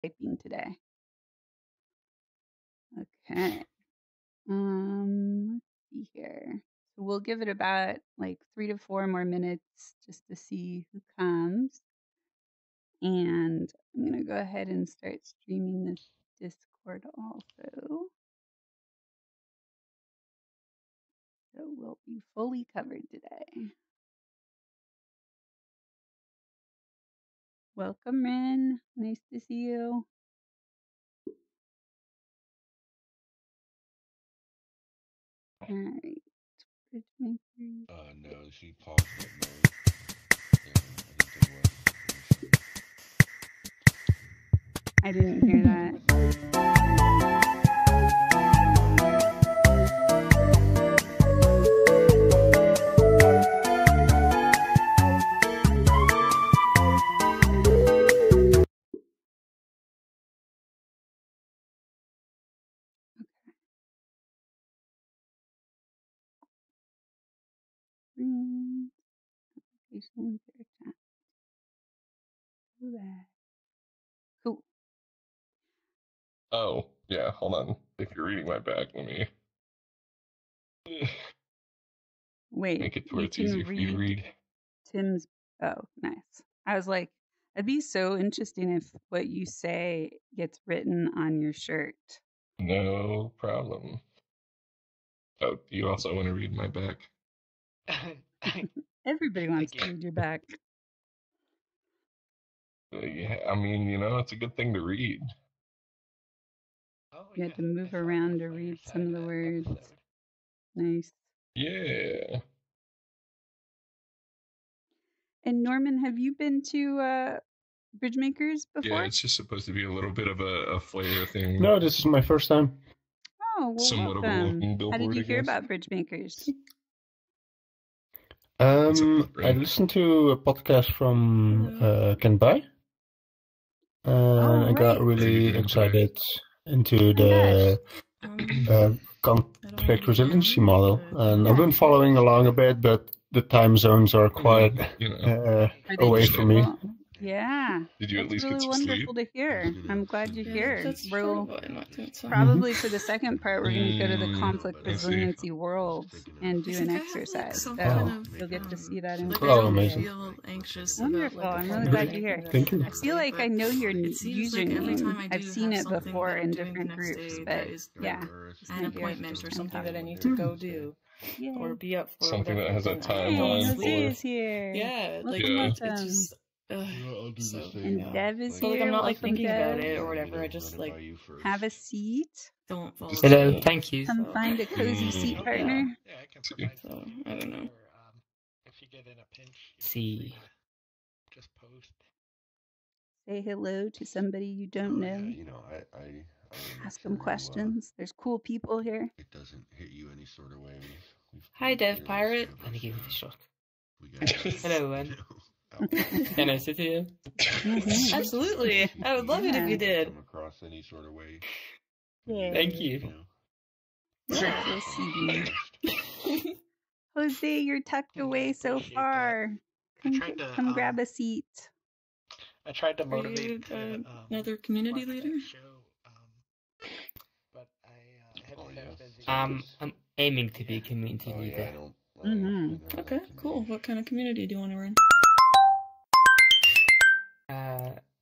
typing today. Okay. Let's see here. So we'll give it about like 3 to 4 more minutes just to see who comes. And I'm going to go ahead and start streaming this Discord also. So we'll be fully covered today. Welcome, Rin. Nice to see you. All right. BridgeMakers. No, she paused that mode. I didn't hear that. Cool. Oh, yeah, hold on. If you're reading my back, let me Wait, make it to where you it's can easier for you to read. Tim's. Oh, nice. I was like, it'd be so interesting if what you say gets written on your shirt. No problem. Oh, do you also want to read my back? Everybody wants to read your back. Yeah, I mean, it's a good thing to read. Oh, You had to move around to read some of the words. Episode. Nice. Yeah. And Norman, have you been to BridgeMakers before? Yeah, it's just supposed to be a little bit of a flavor thing. No, this is my first time. Oh, well, Somewhat of a welcome. walking billboard, How did you I hear guess. about BridgeMakers? I listened to a podcast from Ken Bai, and I got really excited into the conflict resiliency model. And I've been following along a bit, but the time zones are quite away from me. Yeah. Did you at least really get some wonderful sleep? to hear. I'm glad you're here. That's We'll probably why I'm not doing so. probably for the second part, we're going to go to the Mm, conflict I see. resiliency world and do I an think I have, like, exercise. some So kind of, you'll get to see that in like, Oh, I don't amazing. feel anxious Wonderful. about, like, I'm the really whole glad thing you're here. Thank you. I feel like I know your it seems like every time I username. do I've seen have it something before that I'm in doing different the next groups, day but that is yeah. an appointment or something that I need Hmm. to go do or be up for. Something that has a then I Hey, timeline don't Jose sleep. is here. Yeah, like Welcome, Yeah. it's welcome. just I'll do so, the same. And yeah. Dev is But like here. I'm not like Welcome, thinking about Dev. it or whatever. I just like Have a seat. don't fall Just- asleep. Hello, thank you. Come So- find a cozy seat Mm. partner. Yeah, I can provide So, some I don't know. or, if you get in a pinch, See. just post. Say hello to somebody you don't know. I Ask them questions. There's cool people here. it doesn't hit you any sort of way. Hi, Dev Pirate. Let me give it a shot. Hello, Wen. Can I sit here? Mhm. Absolutely. I would love it if you did. Come across any sort of way. Yeah. Thank you. Virtual seating. Jose, you're tucked away so Appreciate that. far. Come, tried to, come grab a seat. I tried to Are motivate you another community watch that leader? show, but I had Oh, been yes. busy. I'm aiming to be a community Oh, yeah, leader. Mhm. Okay, cool. What kind of community do you want to run?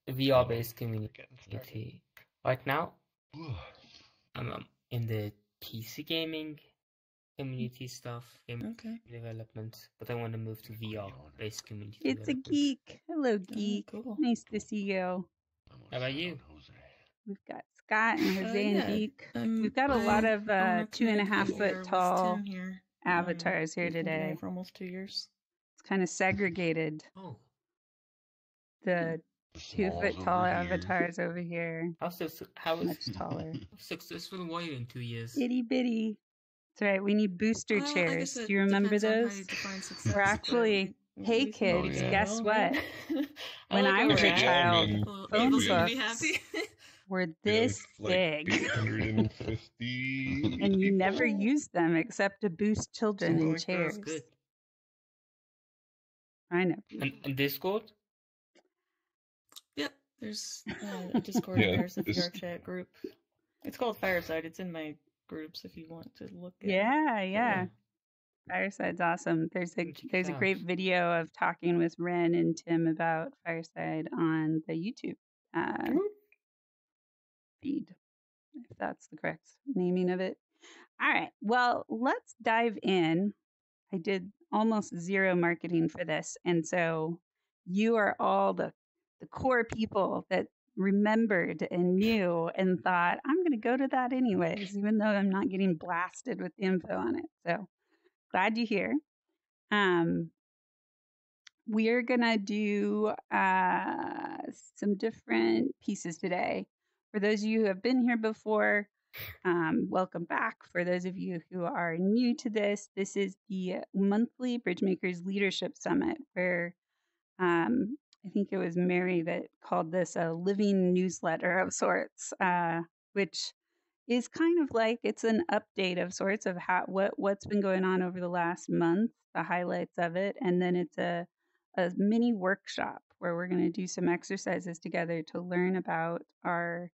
VR-based community. Getting started. Right now, I'm in the PC gaming community stuff, game Okay. development, but I want to move to VR-based community It's a development. geek. Hello, geek. Cool. Nice to see you. How about you? We've got Scott and Jose and Yeah, Geek. We've got a lot of 2.5 foot tall avatars here We've been doing today. it for almost 2 years. It's kind of segregated. Oh, The 2 foot tall avatars over here. how Much taller. successful were you in 2 years? Itty bitty. That's right. We need booster Well, I chairs. guess it Do you remember depends on how those? you define success, We're but actually, hey we kids, can- guess what? I When like I where was we're a at. child, People phone seem to be books happy. were this big. 850. And you never used them except to boost children in That's chairs. Good. I never. And Discord? Yep. There's a Discord Yeah, and there's a VR this- chat group. It's called Fireside. It's in my groups if you want to look at it. Yeah, But yeah. Fireside's awesome. There's a Check it there's a out. great video of talking with Ren and Tim about Fireside on the YouTube feed, if that's the correct naming of it. All right. Well, let's dive in. I did almost zero marketing for this, and so you are all the core people that remembered and knew and thought, I'm going to go to that anyways, even though I'm not getting blasted with the info on it. So glad you're here. We're going to do some different pieces today. For those of you who have been here before, welcome back. For those of you who are new to this, this is the monthly BridgeMakers Leadership Summit, where I think it was Mary that called this a living newsletter of sorts, which is kind of like it's an update of sorts of what's been going on over the last month, the highlights of it, and then it's a mini workshop where we're going to do some exercises together to learn about our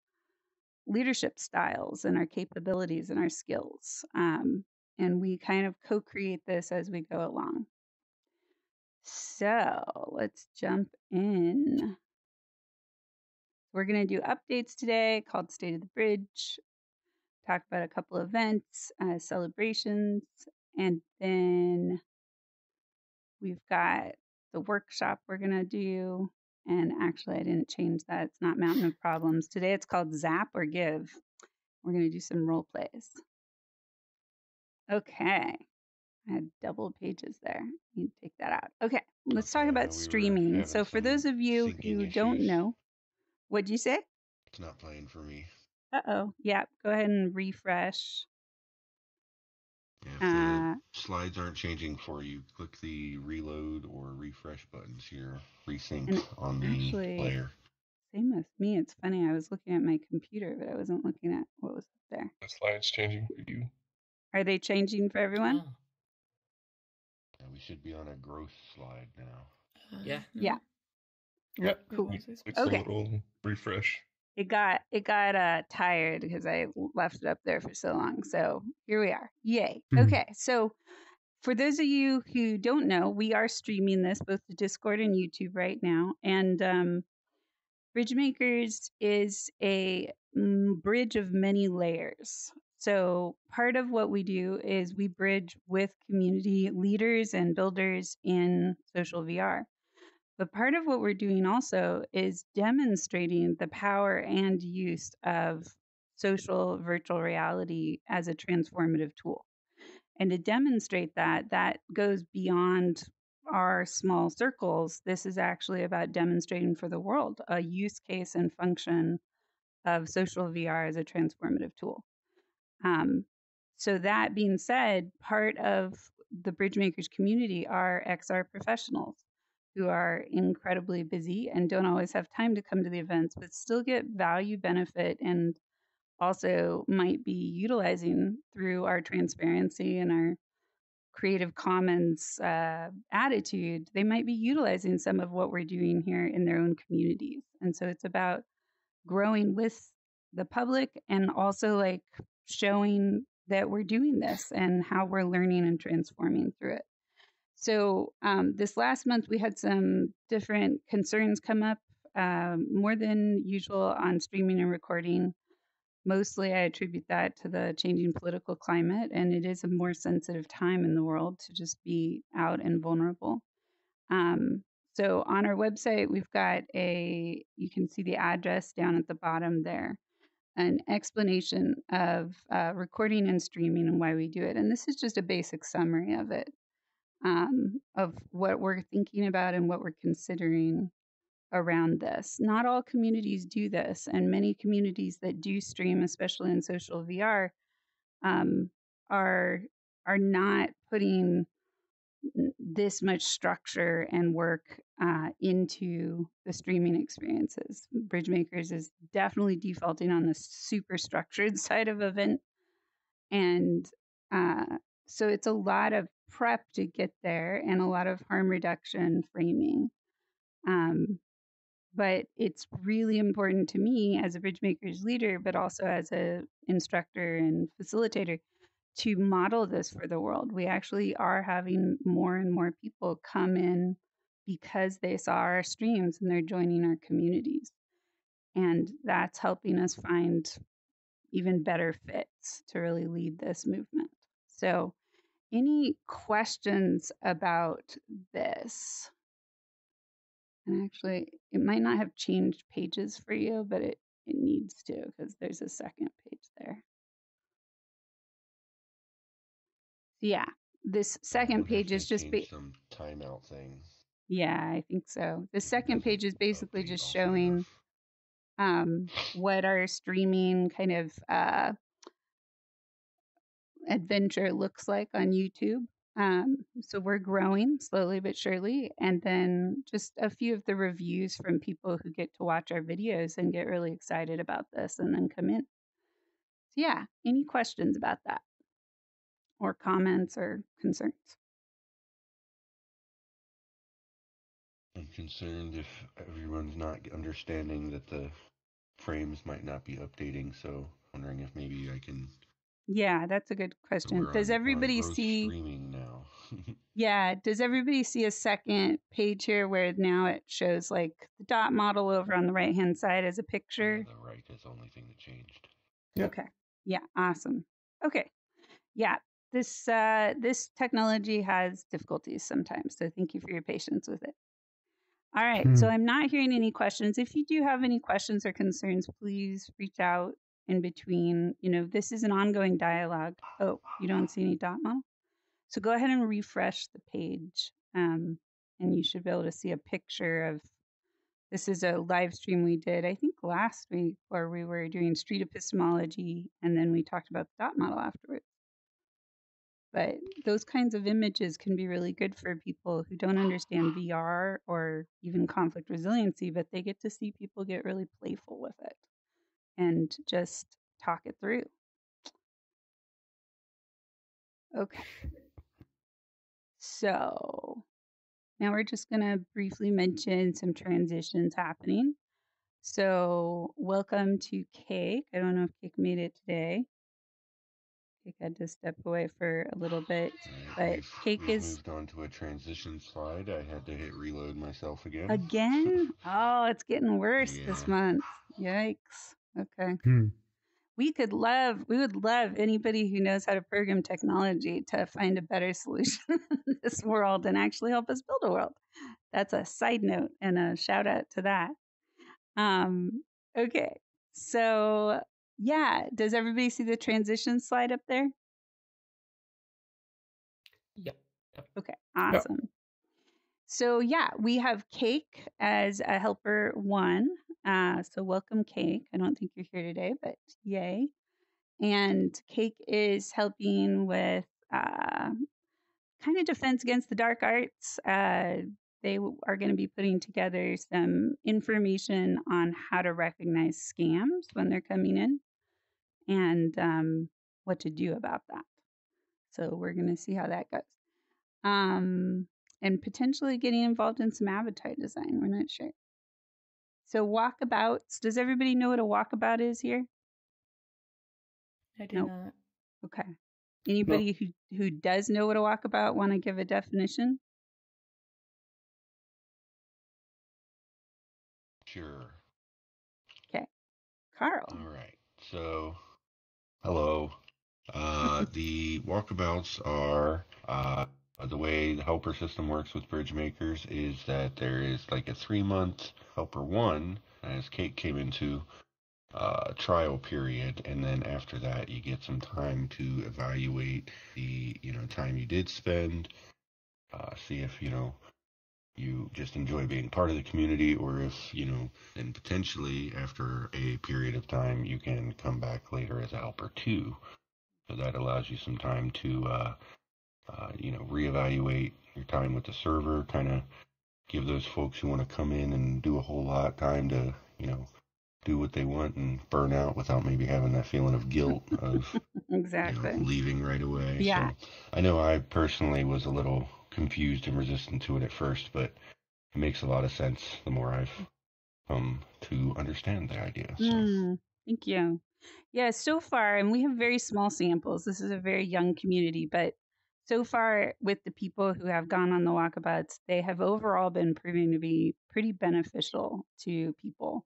leadership styles and our capabilities and our skills. And we kind of co-create this as we go along. So let's jump in. We're going to do updates today called State of the Bridge, talk about a couple events, celebrations, and then we've got the workshop we're going to do. And actually, I didn't change that. It's not Mountain of Problems. Today it's called Zap or Give. We're going to do some role plays. Okay. I had double pages there. You need to take that out. Okay. Let's talk about streaming. So for those of you who don't know, what'd you say? It's not playing for me. Uh-oh. Yeah. Go ahead and refresh. Yeah, if the slides aren't changing for you, click the reload or refresh buttons here. Resync on the player. Same with me. It's funny. I was looking at my computer, but I wasn't looking at what was up there. the slide's changing for you. Are they changing for everyone? Oh, Yeah, we should be on a growth slide now. yeah. Yeah. Yep. Cool. Click the Okay. little refresh. It got tired because I left it up there for so long. So here we are. Yay. Mhm. Okay. So for those of you who don't know, we are streaming this both to Discord and YouTube right now. And BridgeMakers is a bridge of many layers. So part of what we do is we bridge with community leaders and builders in social VR. But part of what we're doing also is demonstrating the power and use of social virtual reality as a transformative tool. And to demonstrate that, that goes beyond our small circles. This is actually about demonstrating for the world a use case and function of social VR as a transformative tool. So that being said, part of the BridgeMakers community are XR professionals who are incredibly busy and don't always have time to come to the events, but still get value, benefit, and also might be utilizing through our transparency and our Creative Commons attitude, they might be utilizing some of what we're doing here in their own communities. And so it's about growing with the public and also like showing that we're doing this and how we're learning and transforming through it. So this last month, we had some different concerns come up, more than usual on streaming and recording. Mostly, I attribute that to the changing political climate, and it is a more sensitive time in the world to just be out and vulnerable. So on our website, we've got you can see the address down at the bottom there, an explanation of recording and streaming and why we do it. And this is just a basic summary of what we're thinking about and what we're considering around this. Not all communities do this, and many communities that do stream, especially in social VR, are not putting this much structure and work into the streaming experiences. BridgeMakers is definitely defaulting on the super structured side of event, and so it's a lot of prep to get there and a lot of harm reduction framing. But it's really important to me as a BridgeMakers leader, but also as a instructor and facilitator, to model this for the world. We actually are having more and more people come in because they saw our streams and they're joining our communities. And that's helping us find even better fits to really lead this movement. So, any questions about this? And actually, it might not have changed pages for you, but it needs to, because there's a second page there. So yeah, this second page is just some timeout thing. Yeah, I think so. The second page is basically just Update showing enough. what our streaming kind of adventure looks like on YouTube. So we're growing slowly but surely. And then just a few of the reviews from people who get to watch our videos and get really excited about this and then come in. So yeah, any questions about that? Or comments or concerns? I'm concerned if everyone's not understanding that the frames might not be updating, so wondering if maybe I can... Yeah, that's a good question. Does everybody see streaming now? Yeah, does everybody see a second page here where now it shows like the dot model over on the right hand side as a picture? Yeah, the right is the only thing that changed. Yeah. Okay. Yeah, awesome. Okay. Yeah, this this technology has difficulties sometimes, so thank you for your patience with it. All right, so I'm not hearing any questions. If you do have any questions or concerns, please reach out in between. You know, this is an ongoing dialogue. Oh, you don't see any dot model? So go ahead and refresh the page, and you should be able to see a picture of, this is a live stream we did, I think last week, where we were doing street epistemology, and then we talked about the dot model afterwards. But those kinds of images can be really good for people who don't understand VR or even conflict resiliency, but they get to see people get really playful with it and just talk it through. Okay. So now we're just going to briefly mention some transitions happening. So welcome to Cake. I don't know if Cake made it today. Cake had to step away for a little bit, but Cake is moved on to a transition slide. I had to hit reload myself again. Again? Oh, it's getting worse this month. Yikes. Okay. We would love anybody who knows how to program technology to find a better solution in this world and actually help us build a world. That's a side note and a shout out to that. Okay. So yeah, does everybody see the transition slide up there? Yep. Okay, awesome. Yep. So yeah, we have Cake as a helper 1. So welcome, Cake. I don't think you're here today, but yay. And Cake is helping with kind of defense against the dark arts. They are going to be putting together some information on how to recognize scams when they're coming in and what to do about that. So we're going to see how that goes. And potentially getting involved in some avatar design. We're not sure. So walkabouts. Does everybody know what a walkabout is here? I do not. Okay. Anybody who does know what a walkabout want to give a definition? Sure. Okay. Carl. All right. So, hello. The walkabouts are the way the helper system works with BridgeMakers is that there is like a 3-month helper 1 as Kate came into trial period, and then after that you get some time to evaluate the time you did spend, see if you just enjoy being part of the community, or if and potentially after a period of time you can come back later as a helper 2. So that allows you some time to reevaluate your time with the server, kind of give those folks who want to come in and do a whole lot time to do what they want and burn out without maybe having that feeling of guilt of exactly leaving right away. Yeah. So I know I personally was a little confused and resistant to it at first, but it makes a lot of sense the more I've to understand the idea. So. Thank you. Yeah, so far, and we have very small samples. This is a very young community, but so far with the people who have gone on the walkabouts, they have overall been proving to be pretty beneficial to people.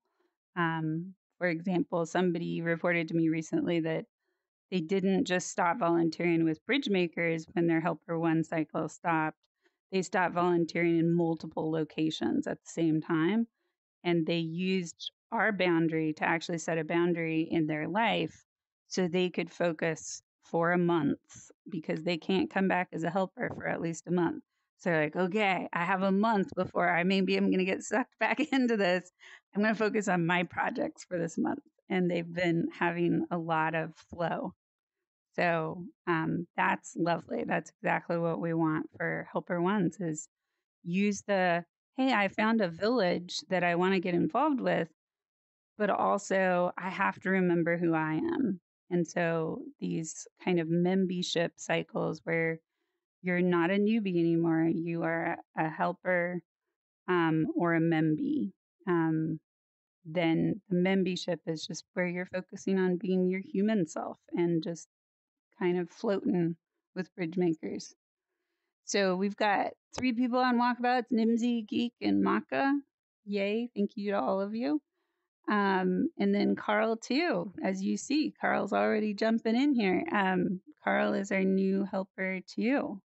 For example, somebody reported to me recently that they didn't just stop volunteering with BridgeMakers when their Helper One cycle stopped. They stopped volunteering in multiple locations at the same time. And they used our boundary to actually set a boundary in their life so they could focus for a month because they can't come back as a helper for at least a month. So they're like, okay, I have a month before I'm going to get sucked back into this. I'm going to focus on my projects for this month. And they've been having a lot of flow. So that's lovely. That's exactly what we want for Helper Ones is use the, hey, I found a village that I want to get involved with, but also I have to remember who I am. And so these kind of membership cycles where you're not a newbie anymore, you are a helper or a membee. Then the membership is just where you're focusing on being your human self and just kind of floating with BridgeMakers. So we've got 3 people on walkabouts, Nimsy, Geek, and Maka. Yay, thank you to all of you. And then Carl too, as you see, Carl's already jumping in here. Carl is our new helper too,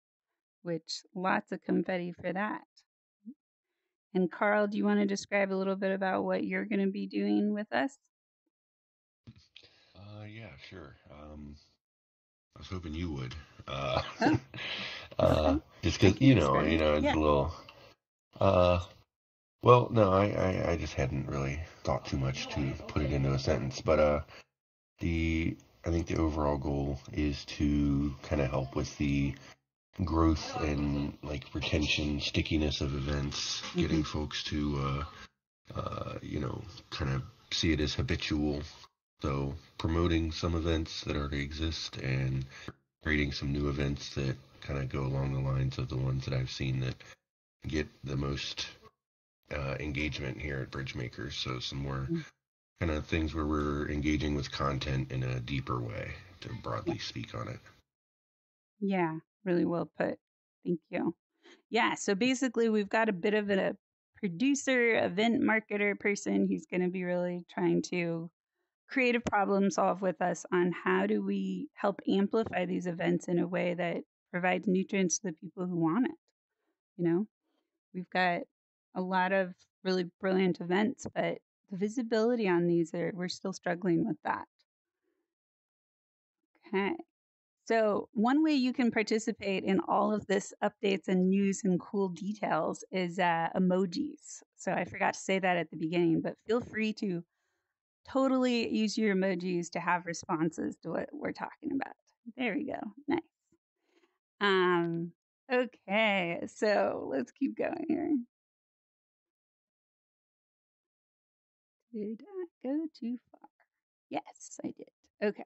which lots of confetti for that. And Carl, do you want to describe a little bit about what you're going to be doing with us? Yeah, sure. I was hoping you would. Just because it's a little. Well, no, I just hadn't really thought too much to put it into a sentence, but I think the overall goal is to kind of help with the growth and like retention, stickiness of events, getting folks to kind of see it as habitual. So promoting some events that already exist and creating some new events that kind of go along the lines of the ones that I've seen that get the most engagement here at BridgeMakers. So some more kind of things where we're engaging with content in a deeper way, to broadly speak on it. Yeah, really well put. Thank you. Yeah, so basically we've got a bit of a producer, event marketer person who's going to be really trying to creative problem solve with us on how do we help amplify these events in a way that provides nutrients to the people who want it. You know, we've got a lot of really brilliant events, but the visibility on these we're still struggling with that. Okay. So one way you can participate in all of this updates and news and cool details is emojis. So I forgot to say that at the beginning, but feel free to totally use your emojis to have responses to what we're talking about. There we go. Nice. Okay, so let's keep going here. Did I go too far? Yes, I did. Okay.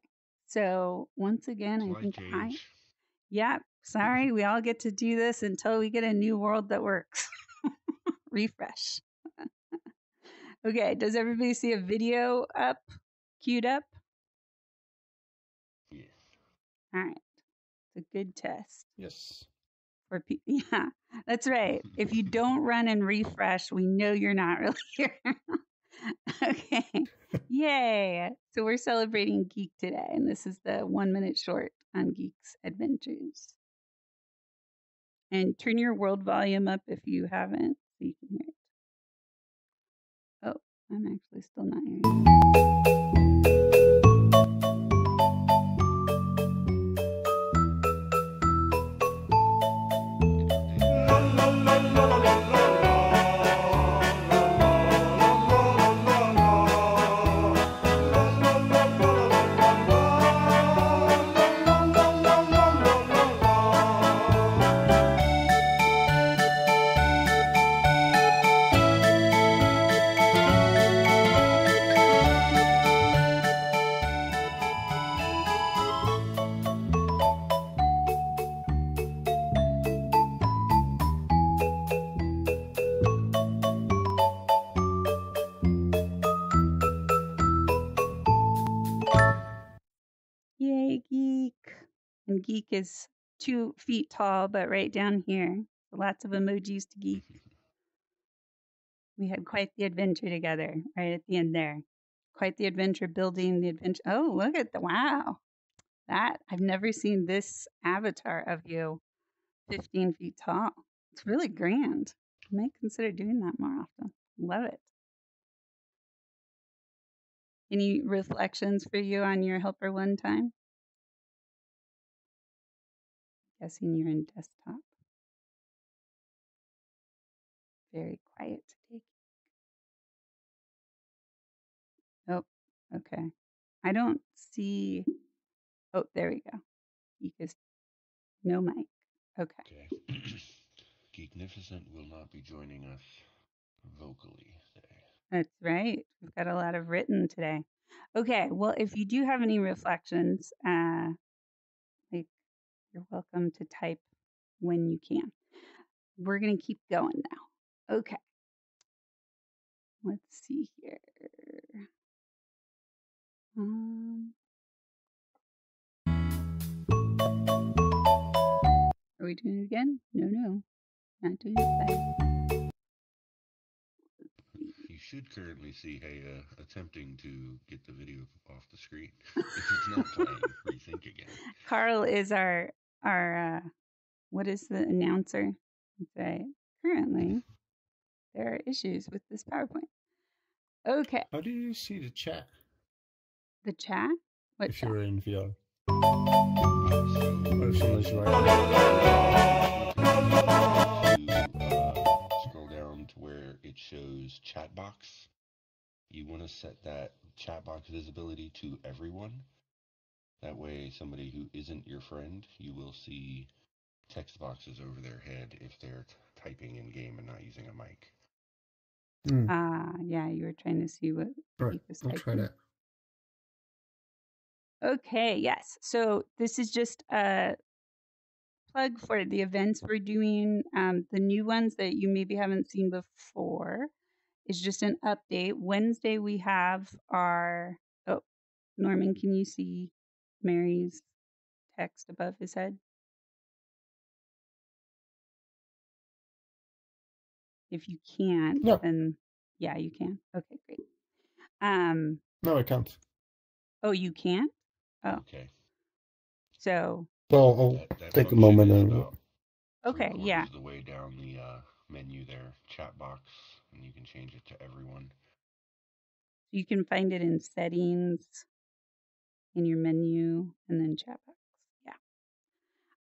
So once again, I think yeah, sorry, we all get to do this until we get a new world that works. Refresh. Okay, does everybody see a video up, queued up? Yes. All right. It's a good test. Yes. For yeah, that's right. If you don't run and refresh, we know you're not really here. Okay. Yay. So we're celebrating Geek today, and this is the 1-minute short on Geek's adventures. And turn your world volume up if you haven't, so you can hear it. Oh, I'm actually still not hearing it. Hey, Geek. And Geek is 2 feet tall, but right down here. Lots of emojis to Geek. We had quite the adventure together right at the end there. Quite the adventure building the adventure. Oh, look at the wow. That I've never seen this avatar of you 15 feet tall. It's really grand. I might consider doing that more often. Love it. Any reflections for you on your helper one time? Guessing you're in desktop. Very quiet today. Oh, okay. I don't see. Oh, there we go. You just no mic. Okay. Okay. Geeknificent will not be joining us vocally today. That's right. We've got a lot of written today. Okay. Well, if you do have any reflections, like you're welcome to type when you can. We're gonna keep going now. Okay. Let's see here. Are we doing it again? No, not doing it again. You should currently see Heya attempting to get the video off the screen. If it's not playing, rethink again. Carl is our what is the announcer? Say currently there are issues with this PowerPoint. Okay. How do you see the chat The chat? What if chat? you're in VR? So Or if somebody's writing? scroll down to where it shows chat box. You want to set that chat box visibility to everyone. That way, somebody who isn't your friend, you will see text boxes over their head if they're typing in game and not using a mic. Yeah, you were trying to see what Right, he was I'll try typing. that. Okay, yes. So this is just a plug for the events we're doing. The new ones that you maybe haven't seen before is just an update. Wednesday we have our Norman, can you see Mary's text above his head? If you can't, No. then yeah, you can. Okay, great. No, I can't. Oh, you can't? Oh, Okay. so Well, I'll That take a function moment is and about okay, yeah. 3/4 of the way down the menu there, chat box, and you can change it to everyone. You can find it in settings, in your menu, and then chat box. Yeah.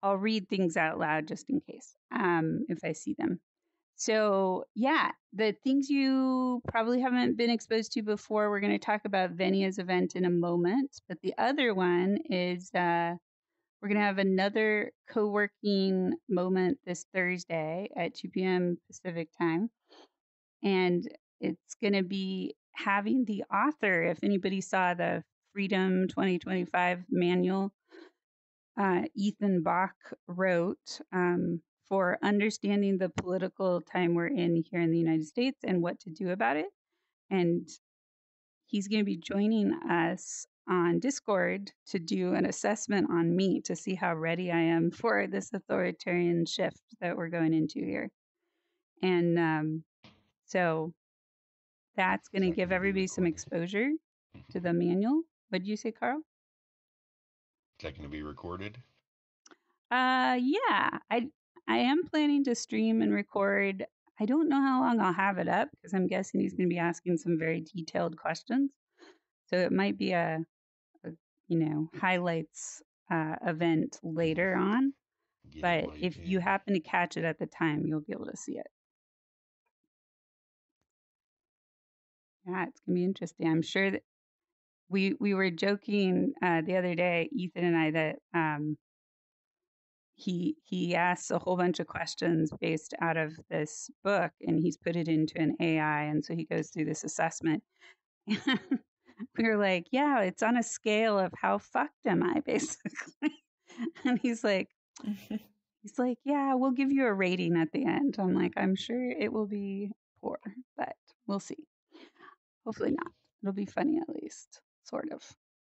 I'll read things out loud just in case, if I see them. So yeah, the things you probably haven't been exposed to before, we're going to talk about Venia's event in a moment. But the other one is we're going to have another co-working moment this Thursday at 2 p.m. Pacific time. And it's going to be having the author, if anybody saw the Freedom 2025 manual, Ethan Bach wrote for understanding the political time we're in here in the United States and what to do about it. And he's going to be joining us on Discord to do an assessment on me to see how ready I am for this authoritarian shift that we're going into here. And so that's going to give everybody some exposure to the manual. What did you say, Carl? Is that going to be recorded? Yeah, I am planning to stream and record. I don't know how long I'll have it up because I'm guessing he's going to be asking some very detailed questions. So it might be a highlights event later on. But if you happen to catch it at the time, you'll be able to see it. Yeah, it's gonna be interesting. I'm sure that we were joking the other day, Ethan and I, that he asks a whole bunch of questions based out of this book, and he's put it into an AI, and so he goes through this assessment. We were like, yeah, it's on a scale of how fucked am I, basically. And he's like, yeah, we'll give you a rating at the end. I'm like, I'm sure it will be poor, but we'll see. Hopefully not. It'll be funny at least, sort of.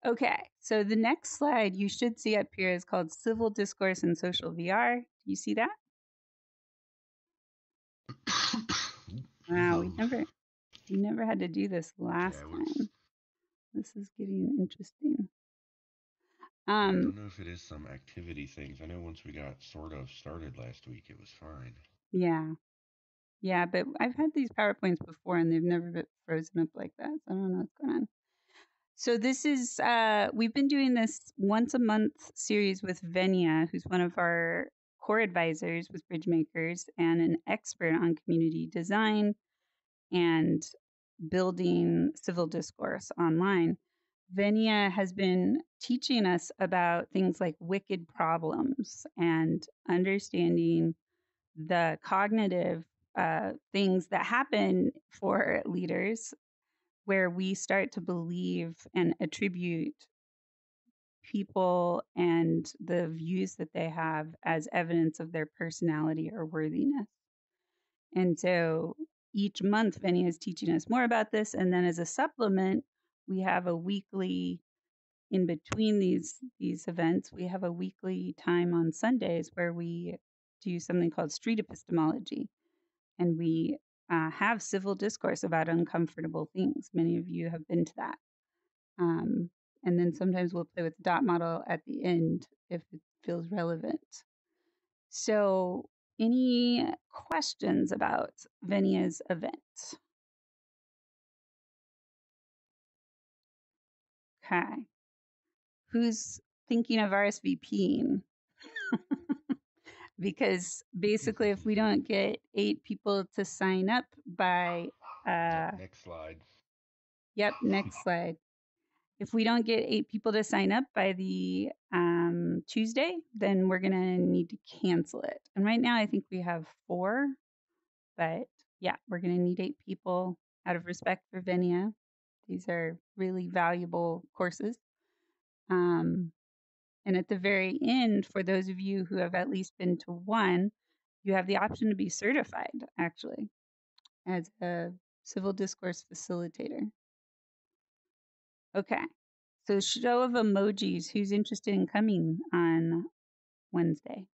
Okay, so the next slide you should see up here is called Civil Discourse and Social VR. Do you see that? Wow, we never had to do this last time. This is getting interesting. I don't know if it is some activity things. I know once we got sort of started last week, it was fine. Yeah, but I've had these PowerPoints before and they've never been frozen up like that. So I don't know what's going on. So this is, we've been doing this once a month series with Venia, who's one of our core advisors with BridgeMakers and an expert on community design and building civil discourse online. Venia has been teaching us about things like wicked problems and understanding the cognitive things that happen for leaders where we start to believe and attribute people and the views that they have as evidence of their personality or worthiness. And so each month, Vinny is teaching us more about this. And then as a supplement, we have a weekly, in between these events, we have a weekly time on Sundays where we do something called street epistemology. And we have civil discourse about uncomfortable things. Many of you have been to that. And then sometimes we'll play with the dot model at the end if it feels relevant. So, any questions about Venia's event? Okay. Who's thinking of RSVPing? Because basically, if we don't get 8 people to sign up by Next slide. Yep, next slide. If we don't get 8 people to sign up by the Tuesday, then we're going to need to cancel it. And right now, I think we have 4, but yeah, we're going to need 8 people out of respect for Venia. These are really valuable courses. And at the very end, for those of you who have at least been to one, you have the option to be certified, actually, as a civil discourse facilitator. Okay. So show of emojis, who's interested in coming on Wednesday?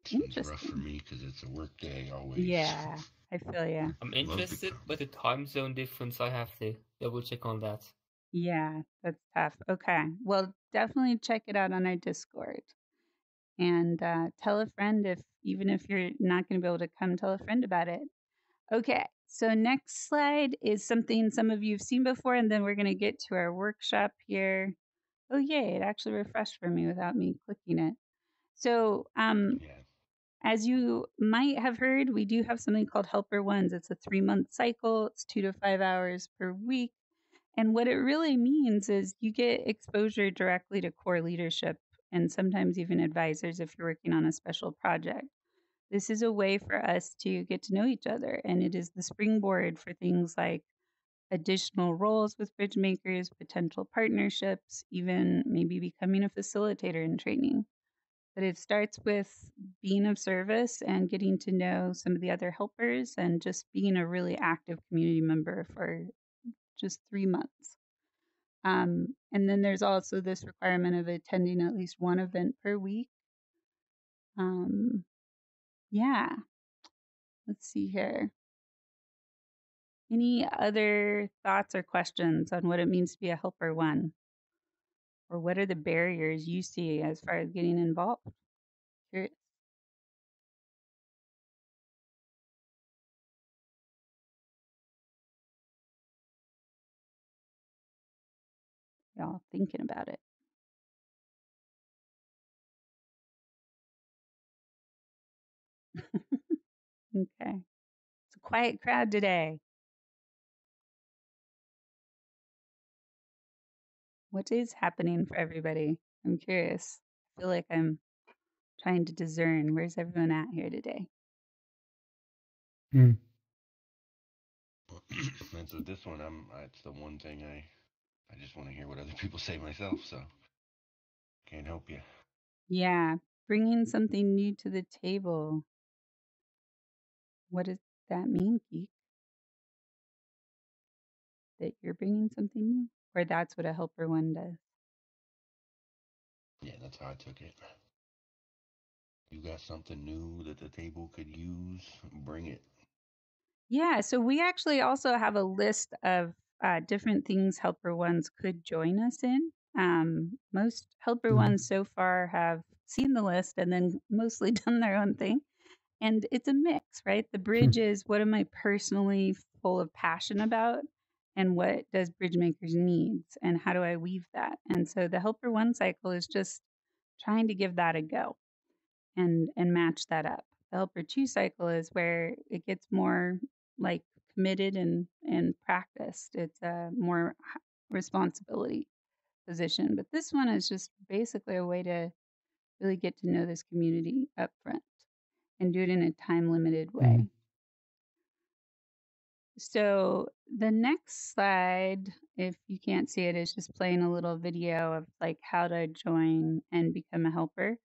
It's rough for me because it's a work day always. Yeah, I feel ya. I'm interested, but the time zone difference, I have to double check on that. Yeah, that's tough. Okay. Well, definitely check it out on our Discord. And tell a friend even if you're not going to be able to come, tell a friend about it. Okay. So next slide is something some of you have seen before, and then we're going to get to our workshop here. Oh, yay. It actually refreshed for me without me clicking it. So as you might have heard, we do have something called Helper Ones. It's a 3-month cycle. It's 2 to 5 hours per week. And what it really means is you get exposure directly to core leadership and sometimes even advisors if you're working on a special project. This is a way for us to get to know each other, and it is the springboard for things like additional roles with BridgeMakers, potential partnerships, even maybe becoming a facilitator in training. But it starts with being of service and getting to know some of the other helpers and just being a really active community member for just 3 months. And then there's also this requirement of attending at least one event per week. Yeah. Let's see here. Any other thoughts or questions on what it means to be a helper one? Or what are the barriers you see as far as getting involved? Curious. Y'all thinking about it. Okay. It's a quiet crowd today. What is happening for everybody? I'm curious. I feel like I'm trying to discern where's everyone at here today. And so this one, it's the one thing I just want to hear what other people say myself, so can't help you. Yeah, bringing something new to the table. What does that mean, Geek? that you're bringing something new, or that's what a helper one does? Yeah, that's how I took it. You got something new that the table could use? Bring it. Yeah, so we actually also have a list of different things helper ones could join us in. Most helper ones so far have seen the list and then mostly done their own thing. And it's a mix, right? The bridge is what am I personally full of passion about, and what does BridgeMakers needs, and how do I weave that? And so the helper one cycle is just trying to give that a go and match that up. The helper two cycle is where it gets more like committed and practiced. It's a more responsibility position. But this one is just basically a way to really get to know this community up front and do it in a time limited way. So the next slide, if you can't see it, is just playing a little video of like how to join and become a helper.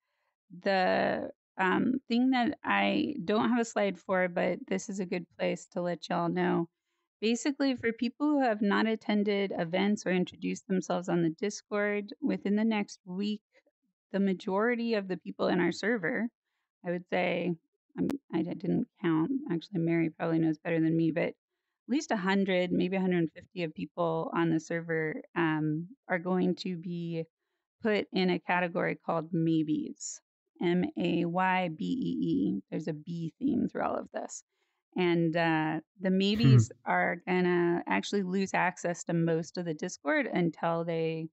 The thing that I don't have a slide for, but this is a good place to let y'all know. Basically, for people who have not attended events or introduced themselves on the Discord, within the next week, the majority of the people in our server, I would say, I didn't count. Actually, Mary probably knows better than me, but at least 100, maybe 150 of people on the server are going to be put in a category called maybes. MAYBEE. There's a B theme through all of this. And the maybes are going to actually lose access to most of the Discord until they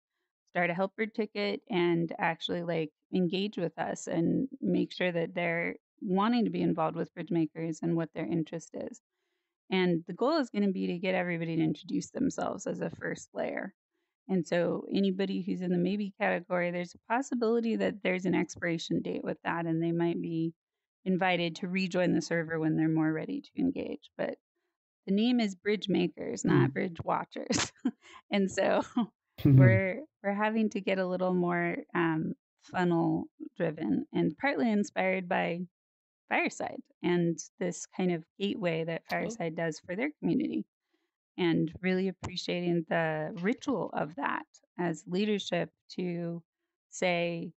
start a helper ticket and actually like engage with us and make sure that they're wanting to be involved with BridgeMakers and what their interest is. And the goal is going to be to get everybody to introduce themselves as a first layer. And so anybody who's in the maybe category, there's a possibility that there's an expiration date with that and they might be invited to rejoin the server when they're more ready to engage. But the name is Bridge Makers, not Bridge Watchers. And so we're having to get a little more funnel driven and partly inspired by Fireside and this kind of gateway that Fireside does for their community, and really appreciating the ritual of that as leadership to say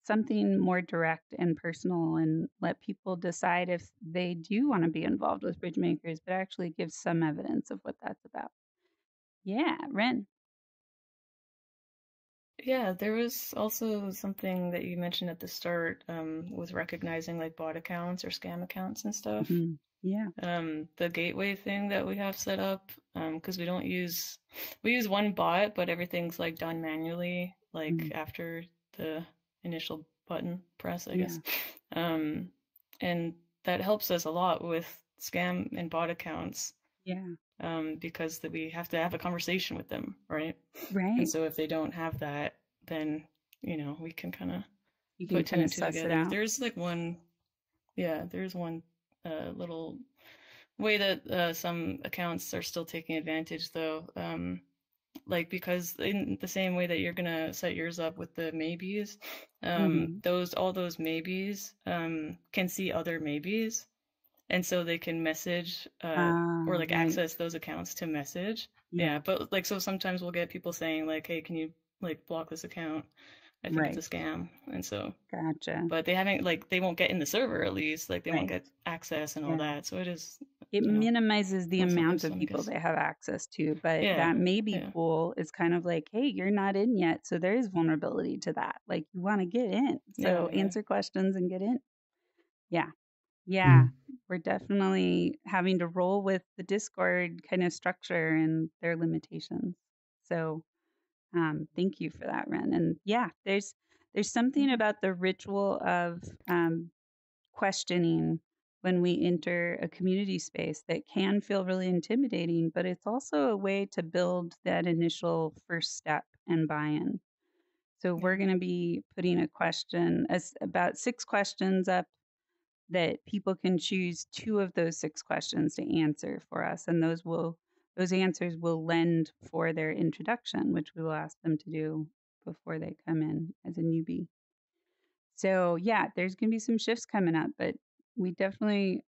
something more direct and personal and let people decide if they do want to be involved with BridgeMakers, but actually give some evidence of what that's about. Yeah, Ren. Yeah, there was also something that you mentioned at the start with recognizing like bot accounts or scam accounts and stuff. Mm-hmm. Yeah. The gateway thing that we have set up, because we use one bot, but everything's like done manually, like after the initial button press, I guess. And that helps us a lot with scam and bot accounts. Yeah. Because we have to have a conversation with them, right? Right. And so if they don't have that, then we can kind of put two and two together. There's like one, there's one little way that some accounts are still taking advantage, though. Like because in the same way that you're gonna set yours up with the maybes, all those maybes can see other maybes. And so they can message or like access those accounts to message. Yeah. But like, so sometimes we'll get people saying like, hey, can you like block this account? I think it's a scam. And so, but they haven't they won't get in the server at least, like they won't get access and all that. So it minimizes the amount of people they have access to, but that maybe pool is kind of like, hey, you're not in yet. So there is vulnerability to that. Like you want to get in. So answer questions and get in. Yeah. Yeah, we're definitely having to roll with the Discord kind of structure and their limitations. So thank you for that, Ren. And yeah, there's something about the ritual of questioning when we enter a community space that can feel really intimidating, but it's also a way to build that initial first step and buy-in. So we're going to be putting a question, about 6 questions up, that people can choose 2 of those 6 questions to answer for us. And those answers will lend for their introduction, which we will ask them to do before they come in as a newbie. So yeah, there's going to be some shifts coming up, but we definitely,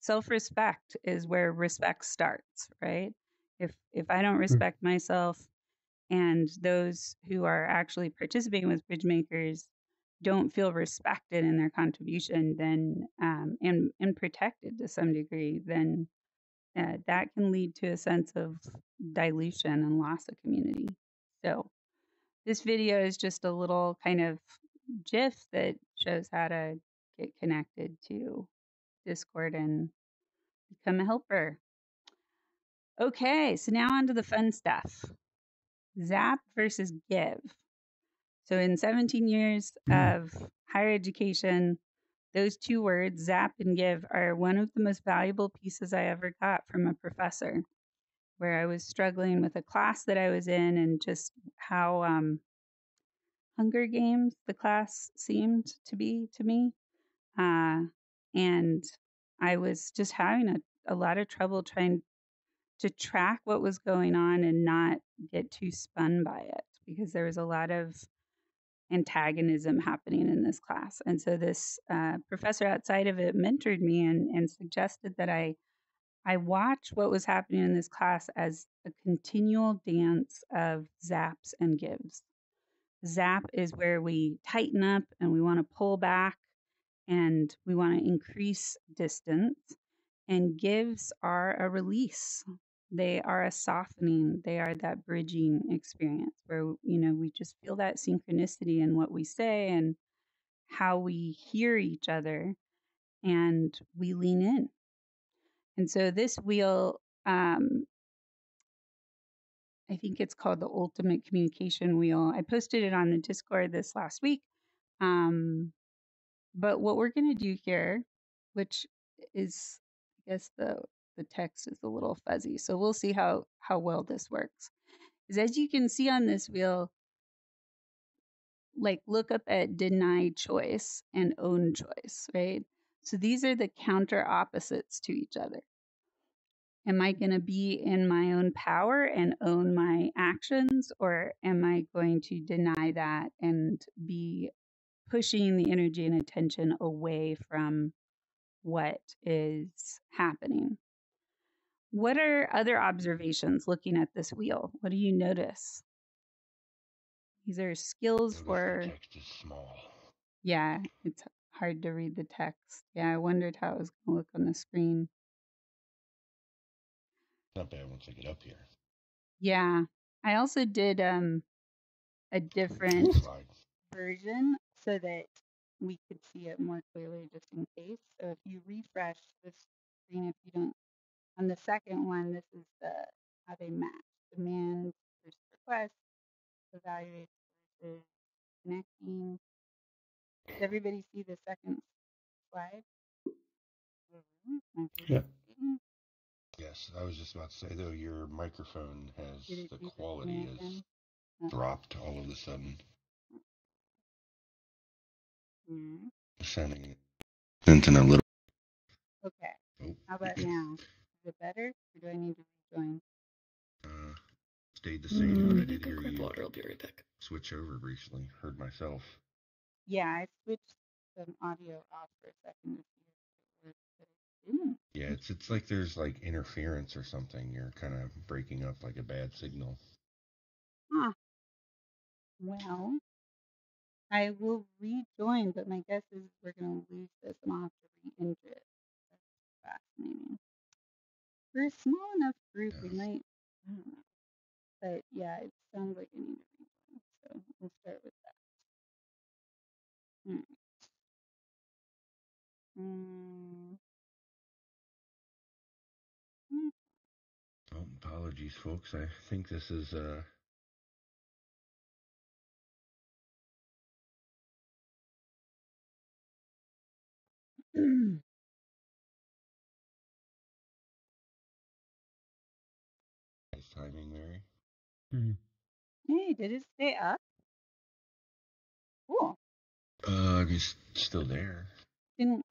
self-respect is where respect starts, right? If I don't respect myself and those who are actually participating with BridgeMakers don't feel respected in their contribution, then and protected to some degree, then that can lead to a sense of dilution and loss of community. So this video is just a little kind of GIF that shows how to get connected to Discord and become a helper. Okay, so now on to the fun stuff. Zap versus give. So in 17 years of higher education, those two words, zap and give, are one of the most valuable pieces I ever got from a professor, where I was struggling with a class that I was in and just how Hunger Games the class seemed to be to me. And I was just having a lot of trouble trying to track what was going on and not get too spun by it, because there was a lot of antagonism happening in this class. And so this professor outside of it mentored me and suggested that I watch what was happening in this class as a continual dance of zaps and gives. Zap is where we tighten up and we want to pull back and we want to increase distance. And gives are a release. They are a softening. They are that bridging experience where, we just feel that synchronicity in what we say and how we hear each other, and we lean in. And so this wheel, I think it's called the Ultimate Communication Wheel. I posted it on the Discord this last week. But what we're going to do here, which is, I guess the text is a little fuzzy, so we'll see how well this works. Is, as you can see on this wheel, like look up at deny choice and own choice, right? So these are the counter opposites to each other. Am I going to be in my own power and own my actions, or am I going to deny that and be pushing the energy and attention away from what is happening? What are other observations looking at this wheel? What do you notice? These are skills for... The text is small. Yeah, it's hard to read the text. Yeah, I wondered how it was going to look on the screen. Not bad once I get up here. Yeah, I also did a different version so that we could see it more clearly, just in case. So if you refresh this screen, if you don't, on the second one, this is how they match: demand versus request, evaluate versus connecting. Does everybody see the second slide? Yeah. Yes, I was just about to say, though, your microphone has, Did it the do quality the has thing dropped all of a sudden. again? Sounding in a little. Okay. Oh. How about now? Is it better, or do I need to rejoin? Stayed the same, but I Take did a hear quick you water. I'll be right back. switch over briefly. Heard myself. Yeah, I switched some audio off for a second to see if it worked, but it didn't. Yeah, it's like there's like interference or something. You're kind of breaking up like a bad signal. Huh. Well, I will rejoin, but my guess is we're going to lose this and I'll have to re-enter it. That's fascinating. For a small enough group, we might, I don't know. But yeah, it sounds like I need to rejoin, so we'll start with that. All right. Oh, apologies, folks. I think this is nice timing, Mary. Hey, did it stay up? Cool. He's still there. Didn't.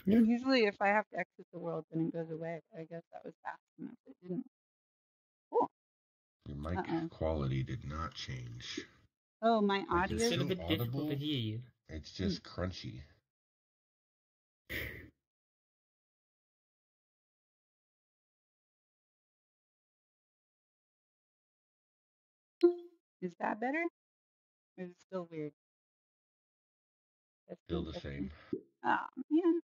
Yeah. Usually, if I have to exit the world, then it goes away. But I guess that was fast enough. It didn't. Cool. Your mic quality did not change. Oh, my Like, audio. It's you're still a still bit difficult audible. to hear you. It's just crunchy. Is that better? Or is it still weird? Still Testing, the testing. same. Oh, man.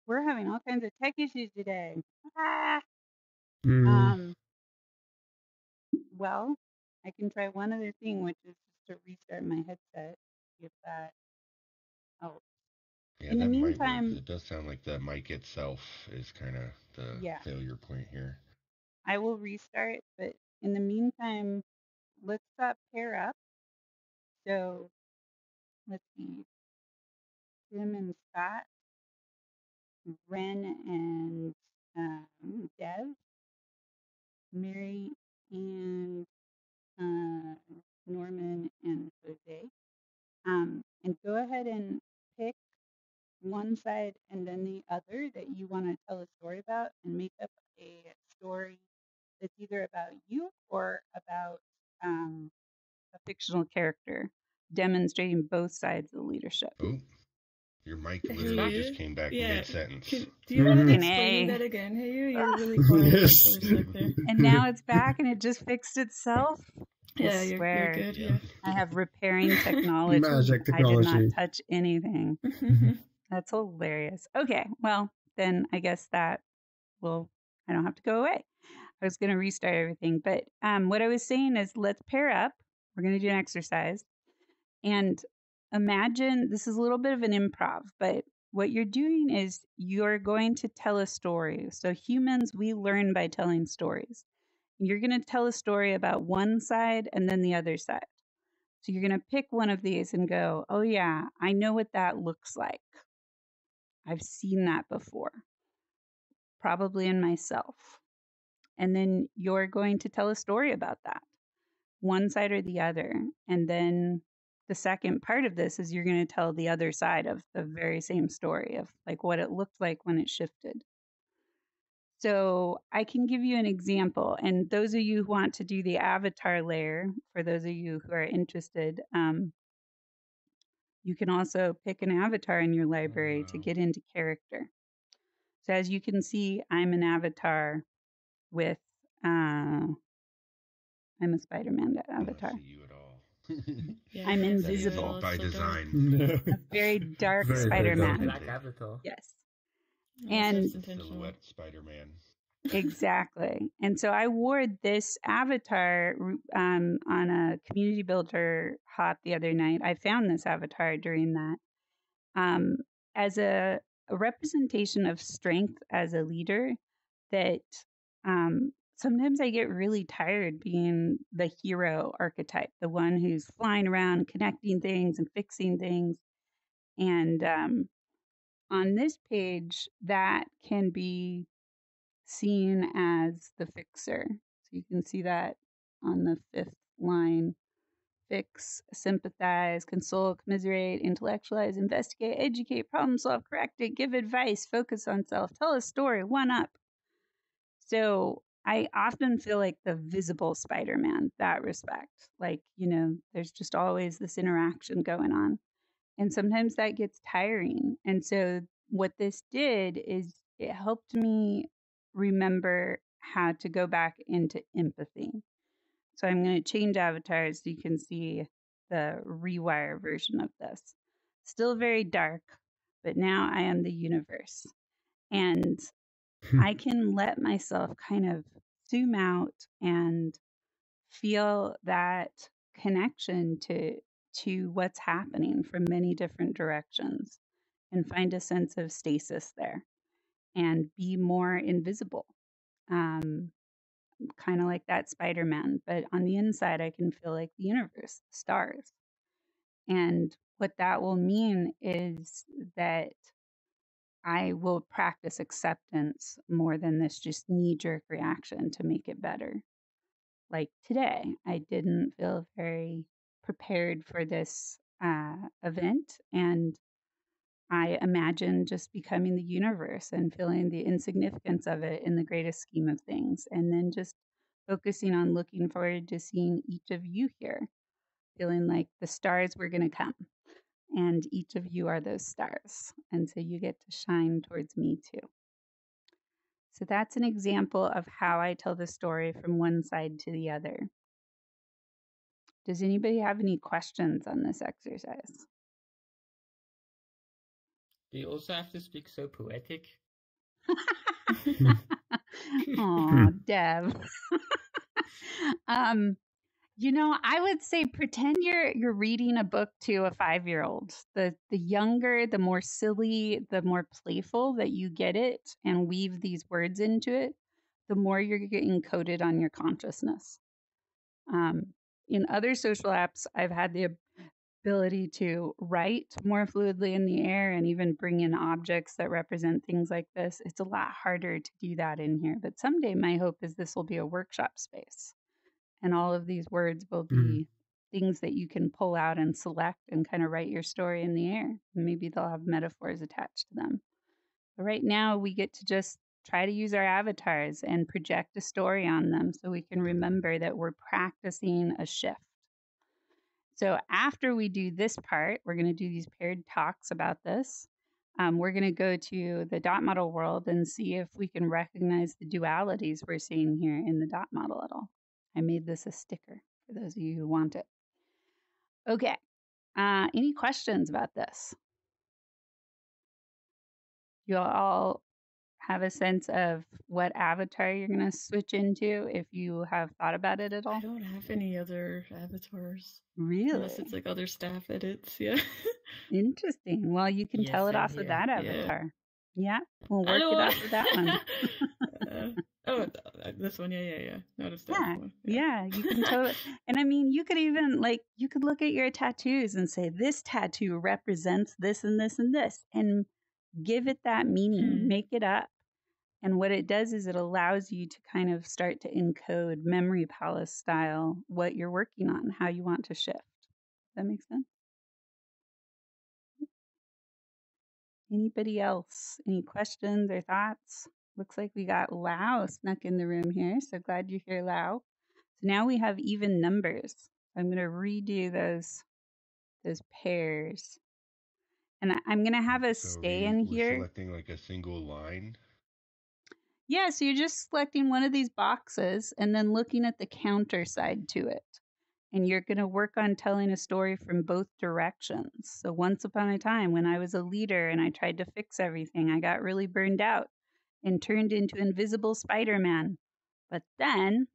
We're having all kinds of tech issues today. Ah. Mm. Well, I can try one other thing, which is just to restart my headset. See if that helps. Yeah, In the that might work, 'cause meantime, it does sound like the mic itself is kind of the yeah, failure point here. I will restart. But in the meantime, let's pair up. So let's see, Tim and Scott, Ren and Dev, Mary and Norman and Jose. And go ahead and pick one side and then the other that you want to tell a story about and make up a story that's either about you or about a fictional character, demonstrating both sides of leadership. Oh, your mic It's literally back. just came back Yeah. mid-sentence. Do you mind Fucking explaining A. that again, Heyu? You're really quiet Yes. for a sec there. And now it's back and it just fixed itself. Yeah, I you're swear. good. Yep. I have repairing technology. Magic I did not technology. touch anything. Yeah. That's hilarious. Okay, well, then I guess that will, I don't have to go away. I was going to restart everything. But what I was saying is let's pair up. We're going to do an exercise. And imagine this is a little bit of an improv, but what you're doing is you're going to tell a story. So humans, we learn by telling stories. You're going to tell a story about one side and then the other side. So you're going to pick one of these and go, oh, yeah, I know what that looks like. I've seen that before, probably in myself. And then you're going to tell a story about that, one side or the other. And then the second part of this is you're going to tell the other side of the very same story of like what it looked like when it shifted. So I can give you an example. And those of you who want to do the avatar layer, for those of you who are interested, you can also pick an avatar in your library to wow. get into character. So as you can see, I'm an avatar with, I'm a Spider-Man I don't avatar. see you at all. Yeah, I I'm can't see you That's at invisible. all. all It's by so dark. design. A very dark Very, very Spider-Man. dark. Black Avatar. Yes. Also, And it's intentional. Silhouette Spider-Man. exactly. And so I wore this avatar on a community builder hop the other night. I found this avatar during that as a representation of strength as a leader that sometimes I get really tired being the hero archetype, the one who's flying around, connecting things and fixing things. And on this page, that can be seen as the fixer. So you can see that on the 5th line. Fix, sympathize, console, commiserate, intellectualize, investigate, educate, problem solve, correct it, give advice, focus on self, tell a story, one up. So I often feel like the visible Spider-Man, that respect. Like, there's just always this interaction going on. And sometimes that gets tiring. And so what this did is it helped me remember how to go back into empathy. So I'm going to change avatars so you can see the rewire version of this. Still very dark, but now I am the universe. And I can let myself kind of zoom out and feel that connection to what's happening from many different directions and find a sense of stasis there and be more invisible. Kind of like that Spider-Man, but on the inside, I can feel like the universe, the stars. And what that will mean is that I will practice acceptance more than this just knee jerk reaction to make it better. Like today, I didn't feel very prepared for this event. And I imagined just becoming the universe and feeling the insignificance of it in the greatest scheme of things. And then just focusing on looking forward to seeing each of you here, feeling like the stars were going to come. And each of you are those stars. And so you get to shine towards me too. So that's an example of how I tell the story from one side to the other. Does anybody have any questions on this exercise? Do you also have to speak so poetic? Oh, Dev. I would say pretend you're reading a book to a 5-year-old. The younger, the more silly, the more playful that you get it and weave these words into it, the more you're getting coded on your consciousness. In other social apps, I've had the ability to write more fluidly in the air and even bring in objects that represent things like this. It's a lot harder to do that in here, but someday my hope is this will be a workshop space and all of these words will be things that you can pull out and select and kind of write your story in the air. Maybe they'll have metaphors attached to them. But right now we get to just try to use our avatars and project a story on them so we can remember that we're practicing a shift. So after we do this part, we're going to do these paired talks about this. We're going to go to the dot model world and see if we can recognize the dualities we're seeing here in the dot model at all. I made this a sticker for those of you who want it. Okay. Any questions about this? You all have a sense of what avatar you're going to switch into if you have thought about it at all? I don't have any other avatars. Really? Unless it's like other staff edits, yeah. Interesting. Well, you can Yeah, tell it same off of here. that Yeah. avatar. Yeah, we'll work Hello. it off of that one. This one, yeah. Not a staff Yeah, one. yeah, you can totally. And I mean, you could even you could look at your tattoos and say, this tattoo represents this and this and this, and give it that meaning, make it up. And what it does is it allows you to kind of start to encode memory palace style what you're working on, how you want to shift. Does that make sense? Anybody else? Any questions or thoughts? Looks like we got Lau snuck in the room here, so glad you're here, Lau. So now we have even numbers. I'm going to redo those pairs. And I'm going to have us stay in we're here. selecting like a single line. Yeah, so you're just selecting one of these boxes and then looking at the counter side to it. And you're going to work on telling a story from both directions. So once upon a time, when I was a leader and I tried to fix everything, I got really burned out and turned into Invisible Spider-Man. But then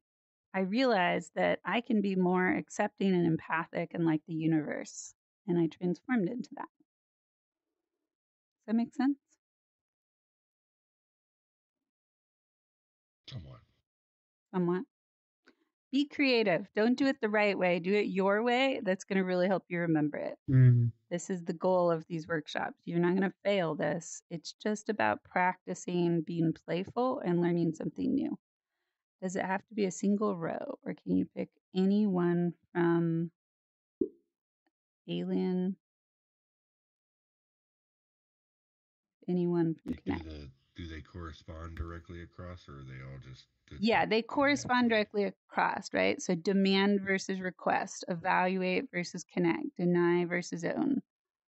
I realized that I can be more accepting and empathic and like the universe. And I transformed into that. Does that make sense? Somewhat. Be creative. Don't do it the right way. Do it your way. That's going to really help you remember it. This is the goal of these workshops. You're not going to fail this. It's just about practicing being playful and learning something new. Does it have to be a single row, or can you pick any one from Alien? Anyone from Connect? Do they correspond directly across, or are they all just? Yeah, they correspond directly across, right? So demand versus request, evaluate versus connect, deny versus own,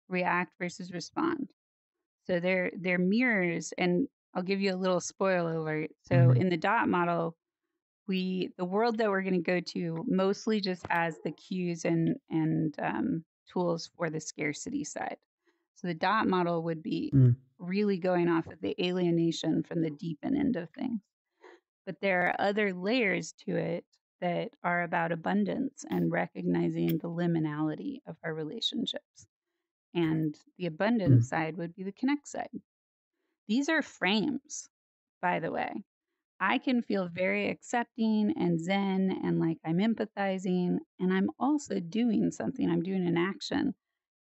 react versus respond. So they're mirrors, and I'll give you a little spoiler alert. So in the dot model, the world that we're going to go to mostly just has the cues and tools for the scarcity side. So the dot model would be really going off of the alienation from the deep end of things. But there are other layers to it that are about abundance and recognizing the liminality of our relationships. And the abundance side would be the connect side. These are frames, by the way. I can feel very accepting and zen and like I'm empathizing, and I'm also doing something. I'm doing an action.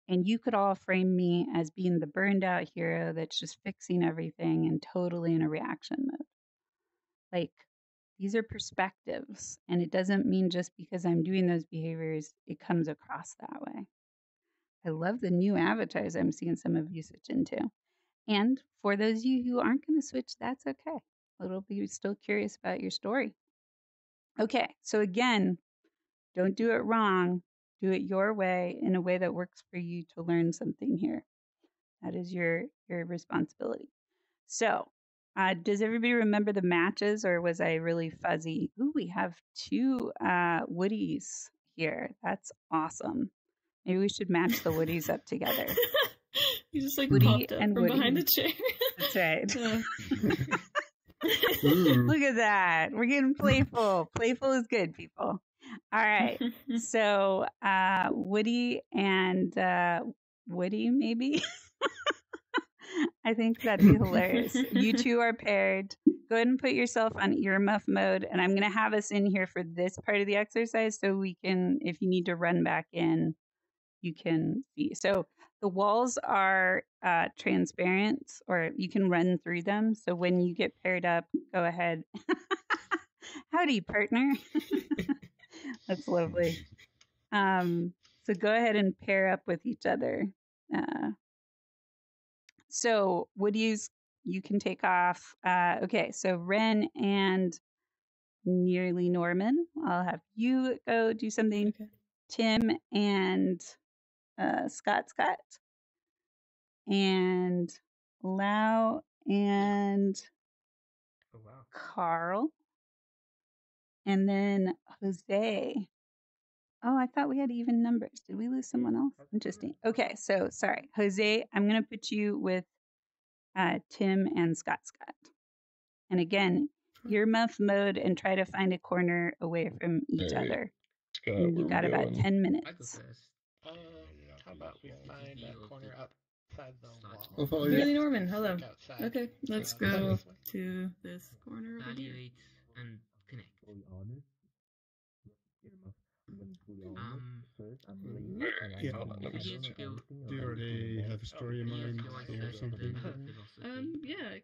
And you could all frame me as being the burned out hero that's just fixing everything and totally in a reaction mode. Like, these are perspectives, and it doesn't mean just because I'm doing those behaviors, it comes across that way. I love the new avatars I'm seeing some of you switch into. And for those of you who aren't going to switch, that's okay. It'll be still curious about your story. Okay, so again, don't do it wrong. Do it your way in a way that works for you to learn something here. That is your responsibility. So, does everybody remember the matches, or was I really fuzzy? Ooh, we have two Woodies here. That's awesome. Maybe we should match the Woodies up together. You just like Woody popped up and from Woody. behind the chair. That's right. Ooh. Look at that. We're getting playful. Playful is good, people. All right. So Woody and Woody, maybe? I think that'd be hilarious. You two are paired. Go ahead and put yourself on earmuff mode. And I'm going to have us in here for this part of the exercise so we can, if you need to run back in, you can see. So the walls are transparent, or you can run through them. So when you get paired up, go ahead. Howdy, partner. That's lovely. So go ahead and pair up with each other. So Woody's, you can take off. Okay, so Ren and Nearly Norman, I'll have you go do something. Okay. Tim and Scott, and Lau and Oh wow. Carl, and then Jose. Oh, I thought we had even numbers. Did we lose someone else? Interesting. Okay, so sorry. Jose, I'm going to put you with Tim and Scott. And again, earmuff mode and try to find a corner away from each All right. other. Scott, And where you got we about going? 10 I go minutes. first. How about we find a corner outside the Start wall? I'll follow Really, you. Norman, hello. Like outside. Okay, let's Yeah. go to this corner over here. Evaluate and connect. Yeah. Hold on, let me Video just- skill. Do you already have a story in mind Video skill or assessment something? and philosophy. Yeah.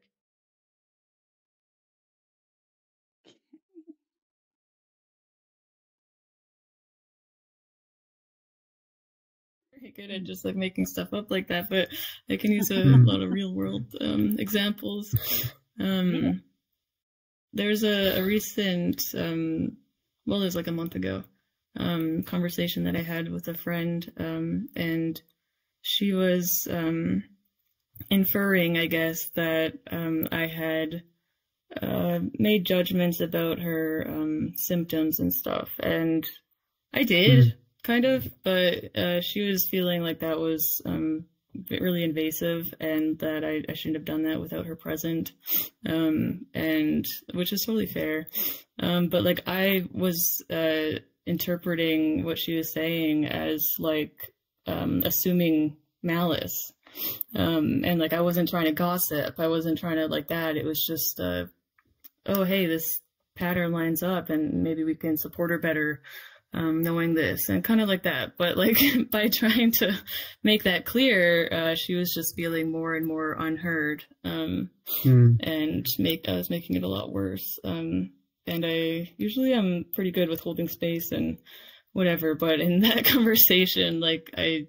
Very good at just like making stuff up like that, but I can use a lot of real world examples. There's a recent, well, it was like a month ago, conversation that I had with a friend, and she was inferring, I guess, that I had made judgments about her symptoms and stuff, and I did, kind of, but she was feeling like that was really invasive and that I shouldn't have done that without her present, and which is totally fair, but like I was interpreting what she was saying as like assuming malice, and like I wasn't trying to gossip, I wasn't trying to like that, it was just oh hey, this pattern lines up and maybe we can support her better, knowing this, and kind of like that. But like by trying to make that clear, she was just feeling more and more unheard, and I was making it a lot worse. And I usually am pretty good with holding space and whatever, but in that conversation, like I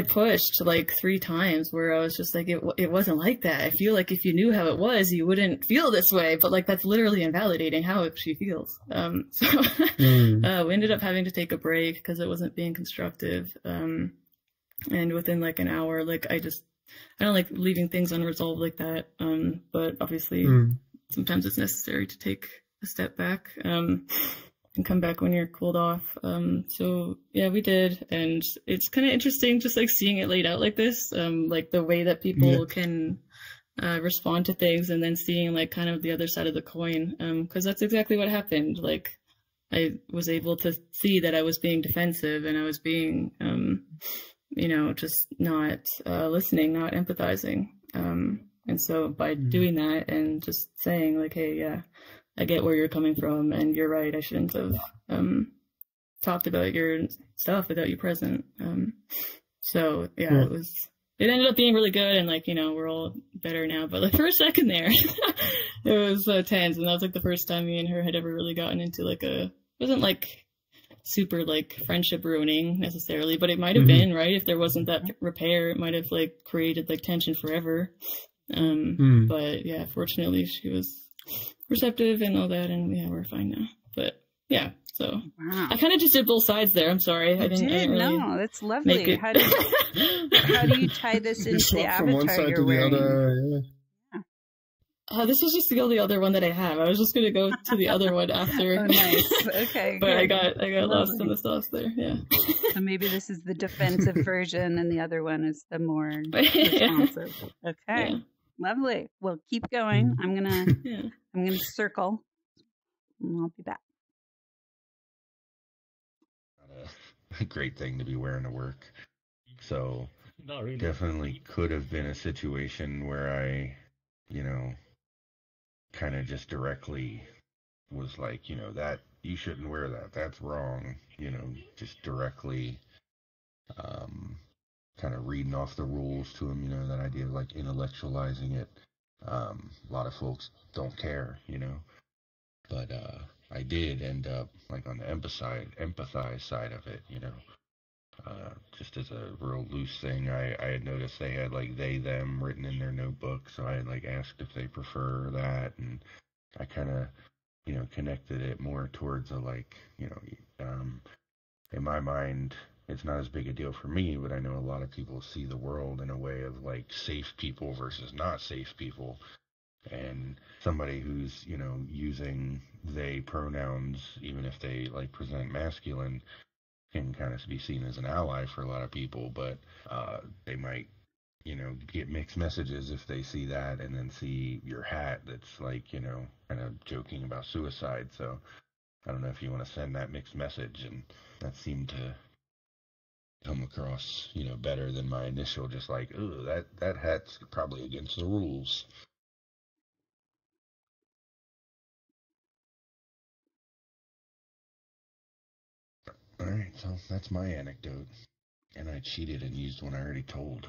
pushed like 3 times where I was just like, it wasn't like that. I feel like if you knew how it was, you wouldn't feel this way. But like, that's literally invalidating how she feels. So we ended up having to take a break because it wasn't being constructive. And within like an hour, like I don't like leaving things unresolved like that. But obviously sometimes it's necessary to take a step back. And come back when you're cooled off. So yeah, we did, and it's kind of interesting just like seeing it laid out like this, like the way that people can respond to things, and then seeing like kind of the other side of the coin, because that's exactly what happened. Like I was able to see that I was being defensive and I was being, just not listening, not empathizing. And so by doing that and just saying like, hey, yeah, I get where you're coming from, and you're right, I shouldn't have talked about your stuff without you present. So yeah, it ended up being really good, and like, we're all better now, but like for a second there, it was tense, and that was like the first time me and her had ever really gotten into like it wasn't like super like friendship ruining necessarily, but it might have been, right? If there wasn't that repair, it might have like created like tension forever. But yeah, fortunately she was receptive and all that, and yeah, we're fine now. But yeah, so I kind of just did both sides there. I'm sorry. I didn't really no, that's lovely. How do you tie this into the from one avatar side you're to the wearing? other. This is just the only other one that I have. I was just gonna go to the other one after. Oh, nice. Okay, But I good. got lost in Lovely. the sauce there. Yeah. So maybe this is the defensive version, and the other one is the more responsive. Okay, Yeah. lovely. Well, keep going. I'm gonna Yeah. circle, and I'll be back. Not a great thing to be wearing to work. So Not really. definitely could have been a situation where I, you know, kind of just directly was like, you know, that you shouldn't wear that. That's wrong. You know, just directly kind of reading off the rules to them, you know, that idea of like intellectualizing it. A lot of folks don't care, you know, but I did end up like on the empathize side of it, you know. Just as a real loose thing, I had noticed they had like they them written in their notebook, so I had like asked if they prefer that, and I kind of, you know, connected it more towards a like, you know, in my mind, it's not as big a deal for me, but I know a lot of people see the world in a way of like safe people versus not safe people. And somebody who's, you know, using they pronouns, even if they like present masculine, can kind of be seen as an ally for a lot of people, but they might, you know, get mixed messages if they see that and then see your hat that's like, you know, kind of joking about suicide. So I don't know if you want to send that mixed message, and that seemed to come across, you know, better than my initial just like, ooh, that hat's probably against the rules. All right, so that's my anecdote. And I cheated and used one I already told.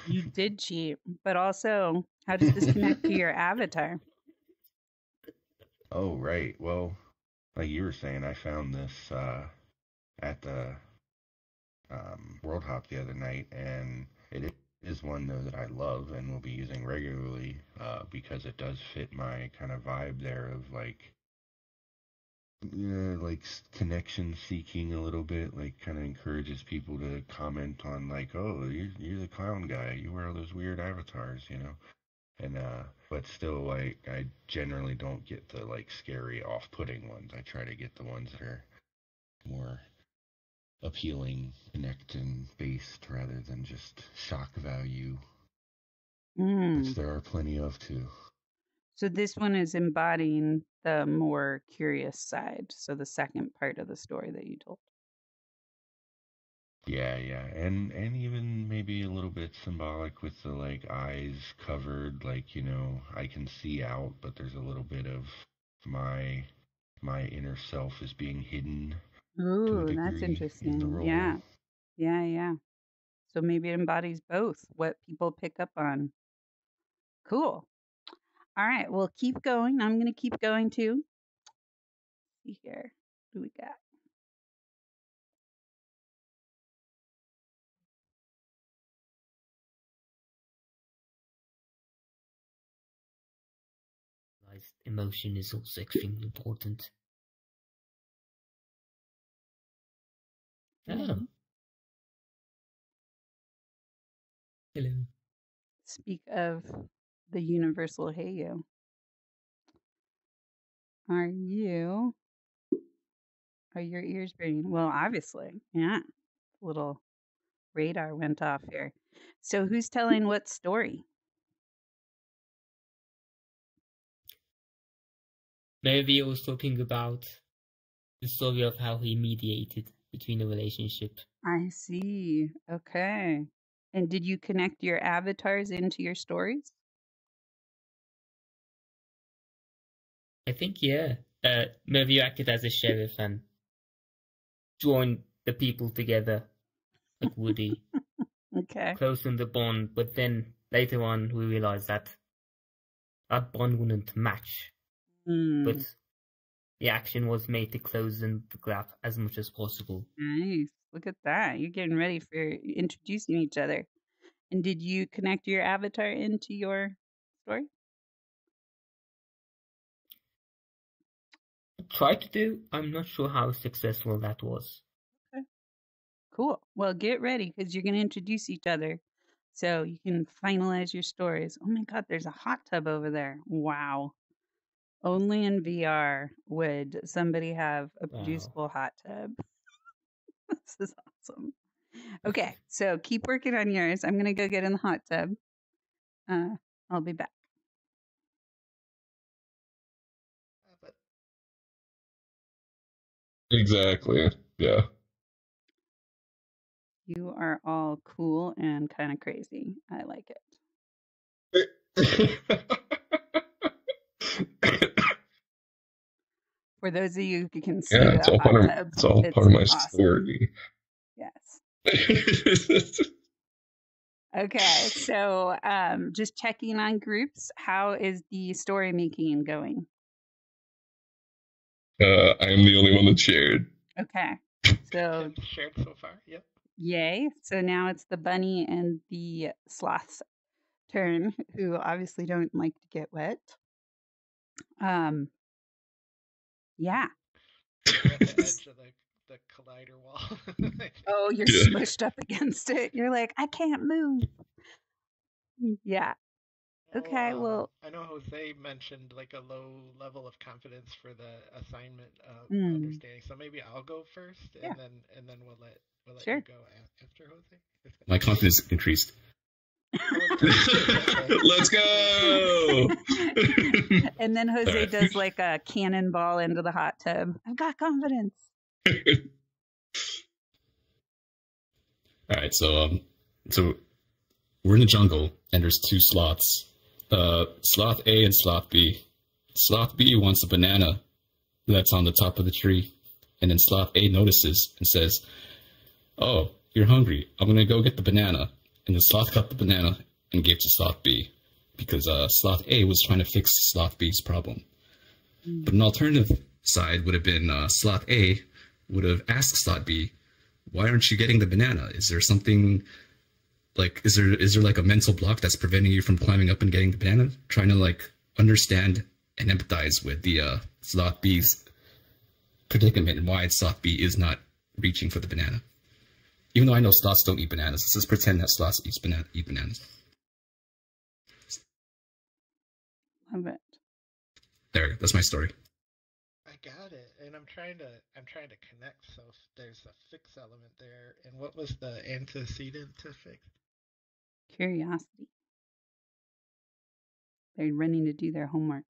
You did cheat, but also, how does this connect to your avatar? Oh, right. Well, like you were saying, I found this at the World Hop the other night, and it is one though that I love and will be using regularly because it does fit my kind of vibe there of like, yeah, like connection seeking a little bit, like kind of encourages people to comment on like, oh, you're the clown guy, you wear all those weird avatars, you know, and but still like I generally don't get the like scary off-putting ones. I try to get the ones that are more appealing, connecting based rather than just shock value, which there are plenty of too. So this one is embodying the more curious side. So the second part of the story that you told. Yeah, and even maybe a little bit symbolic with the like eyes covered, like, you know, I can see out, but there's a little bit of my inner self is being hidden to a Ooh, degree that's in the interesting. role. Yeah. So maybe it embodies both what people pick up on. Cool. All right, well, keep going. I'm going to keep going too. See here. What do we got? Emotion is also extremely important. Oh. Hello. Speak of the universal hey you. Are your ears burning? Well, obviously. Yeah. Little radar went off here. So who's telling what story? Maybe I was talking about the story of how he mediated between the relationship. I see. Okay. And did you connect your avatars into your stories? I think, yeah. Maybe you acted as a sheriff and joined the people together, like Woody. Okay. Closing the bond, but then later on we realized that bond wouldn't match. But the action was made to close the gap as much as possible. Nice. Look at that. You're getting ready for introducing each other. And did you connect your avatar into your story? I tried to do. I'm not sure how successful that was. Okay. Cool. Well, get ready because you're going to introduce each other. So you can finalize your stories. Oh my God, there's a hot tub over there. Wow. Only in VR would somebody have a Wow. producible hot tub. This is awesome. Okay, so keep working on yours. I'm going to go get in the hot tub. I'll be back. But Exactly. Yeah. You are all cool and kind of crazy. I like it. For those of you who can see Yeah, the hot tub, it's all part of my story. Yes. Okay, so just checking on groups. How is the story making going? I am the only one that shared. Okay, so Tim's shared so far. Yep. yay. So now it's the bunny and the sloth's turn, who obviously don't like to get wet. Yeah. We're at the edge of the collider wall. Oh, you're Yeah. smushed up against it. You're like, I can't move. Yeah. Okay, well, I know Jose mentioned like a low level of confidence for the assignment of Mm. understanding. So maybe I'll go first, Yeah. and then we'll let Sure. you go after Jose. My confidence increased. Let's go. And then Jose Alright. does like a cannonball into the hot tub. I've got confidence. All right, so we're in the jungle, and there's two sloths, sloth A and sloth B. Sloth B wants a banana that's on the top of the tree, and then sloth A notices and says, "Oh, you're hungry. I'm gonna go get the banana." And the sloth got the banana and gave to sloth B, because sloth A was trying to fix sloth B's problem. But an alternative side would have been sloth A would have asked sloth B, "Why aren't you getting the banana? Is there something like is there like a mental block that's preventing you from climbing up and getting the banana?" Trying to like understand and empathize with the sloth B's predicament and why sloth B is not reaching for the banana. Even though I know sloths don't eat bananas, let's just pretend that sloths eat bananas. Love it. There, that's my story. I got it, and I'm trying to connect. So there's a fix element there, and what was the antecedent to fix? Curiosity. They're running to do their homework.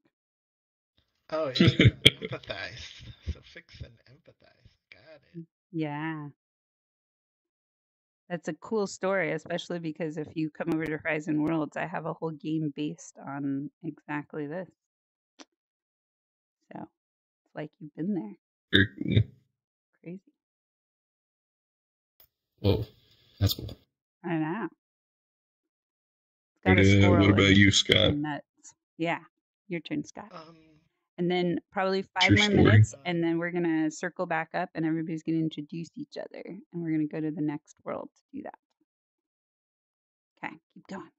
Oh, it's empathize. So fix and empathize. Got it. Yeah. That's a cool story, especially because if you come over to Horizon Worlds, I have a whole game based on exactly this. So it's like you've been there. Very cool. Crazy. Whoa, that's cool. I know. It's got a squirrel What about in you, Scott? nuts. Yeah. Your turn, Scott. Um, And then probably 5 your more story? minutes, and then we're going to circle back up, and everybody's going to introduce each other, and we're going to go to the next world to do that. Okay, keep going.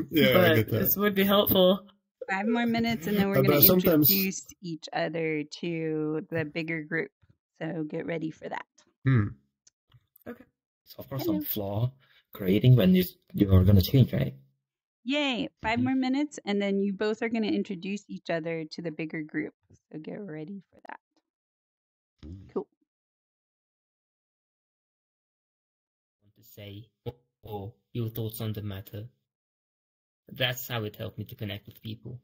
Yeah, I get that. This would be helpful. 5 more minutes, and then we're going But to sometimes- introduce each other to the bigger group. So get ready for that. So for some flaw creating when you're gonna change, right? Yay! 5 more minutes, and then you both are going to introduce each other to the bigger group. So get ready for that. Cool. Want to say, oh, your thoughts on the matter. That's how it helped me to connect with people.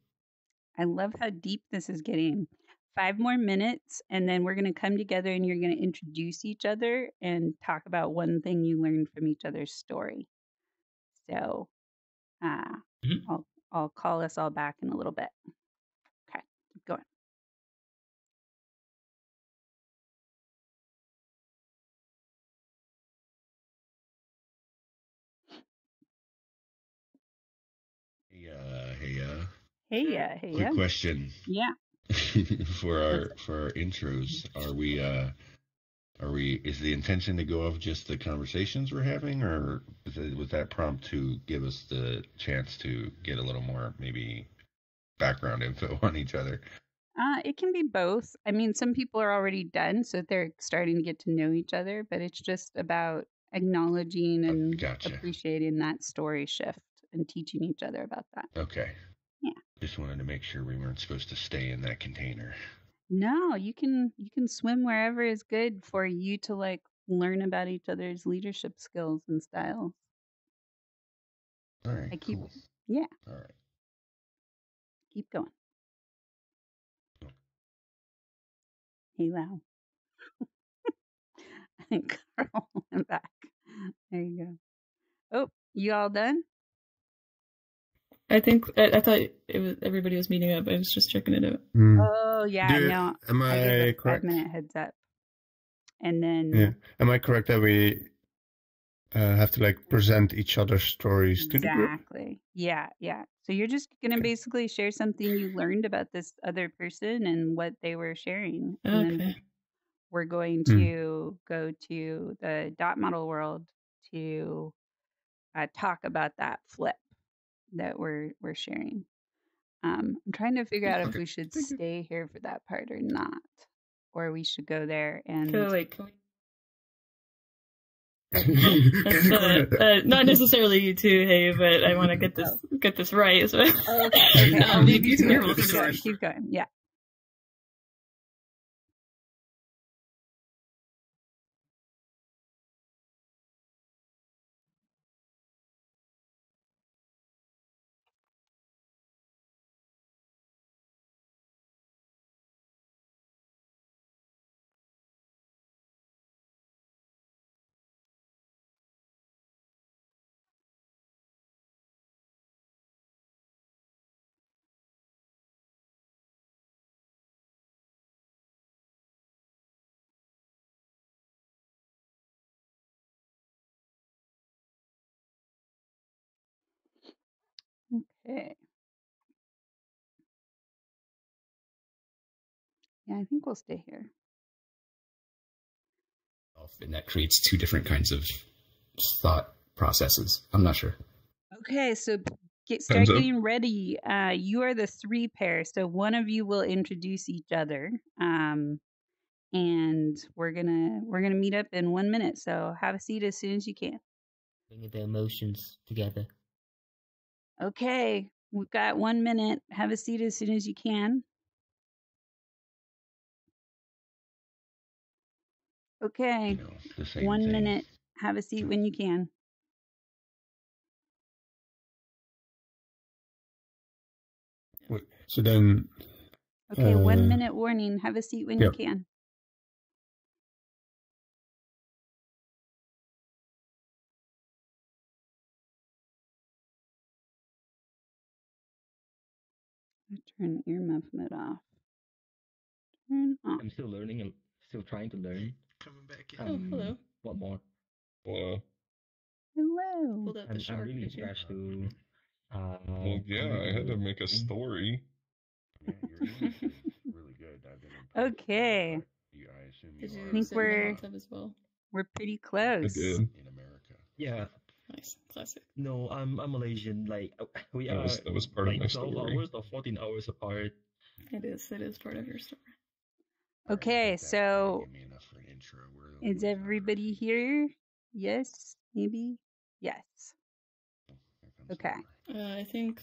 I love how deep this is getting. 5 more minutes, and then we're going to come together and you're going to introduce each other and talk about one thing you learned from each other's story. So I'll call us all back in a little bit. Okay, keep going. Hey, Hey, Sure. yeah, hey, Quick yeah. question Yeah. for our intros. Are we is the intention to go off just the conversations we're having, or was that prompt to give us the chance to get a little more maybe background info on each other? It can be both. I mean, some people are already done, so they're starting to get to know each other, but it's just about acknowledging and Gotcha. appreciating that story shift and teaching each other about that. Okay. Yeah. Just wanted to make sure we weren't supposed to stay in that container. No, you can swim wherever is good for you to like learn about each other's leadership skills and styles. All right. I keep Cool. yeah, All right. keep going. Hey Lau. And Carl went back. There you go. Oh, you all done? I think I thought it was everybody was meeting up. I was just checking it out. Oh yeah, no. Am I give I a correct? 5-minute heads up. And then Yeah. Am I correct that we have to like present each other's stories to the group? exactly. Yeah, yeah. So you're just gonna basically share something you learned about this other person and what they were sharing. And then Okay. we're going to go to the dot model world to talk about that flip that we're sharing. I'm trying to figure out if we should stay here for that part or not, or we should go there and. So wait, can we? That's, not necessarily you too, hey, but I want to get this right. So Okay. I'll leave you to your Keep going. Yeah. Okay. Yeah, I think we'll stay here. And that creates two different kinds of thought processes. I'm not sure. Okay, so start Hands up. getting ready. You are the 3 pair, so one of you will introduce each other, and we're gonna meet up in 1 minute. So have a seat as soon as you can. Bringing the emotions together. Okay, we've got 1 minute. Have a seat as soon as you can. Okay, You know, the same 1 thing. minute. Have a seat when you can. Wait, so then. Okay, 1 minute warning. Have a seat when you can. Turn earmuff mode off. Turn off. I'm still learning and still trying to learn. Coming back in. Oh, hello. What more? Well, Hello. Pulled out the I'm shark really picture. impressed to. well, yeah, I had to make a story. Yeah, your English is really good. I've been impressed. Okay. I assume Did you you are think sit in the we're- hot tub as well? We're pretty I close. did. in America. Yeah. Nice, classic. No, I'm Malaysian. Like we That are. was part of like my 12 story. hours or 14 hours apart. It is part of your story. Okay, That so give me enough for an intro. We're is everybody here? Yes, maybe. Yes. Okay. I think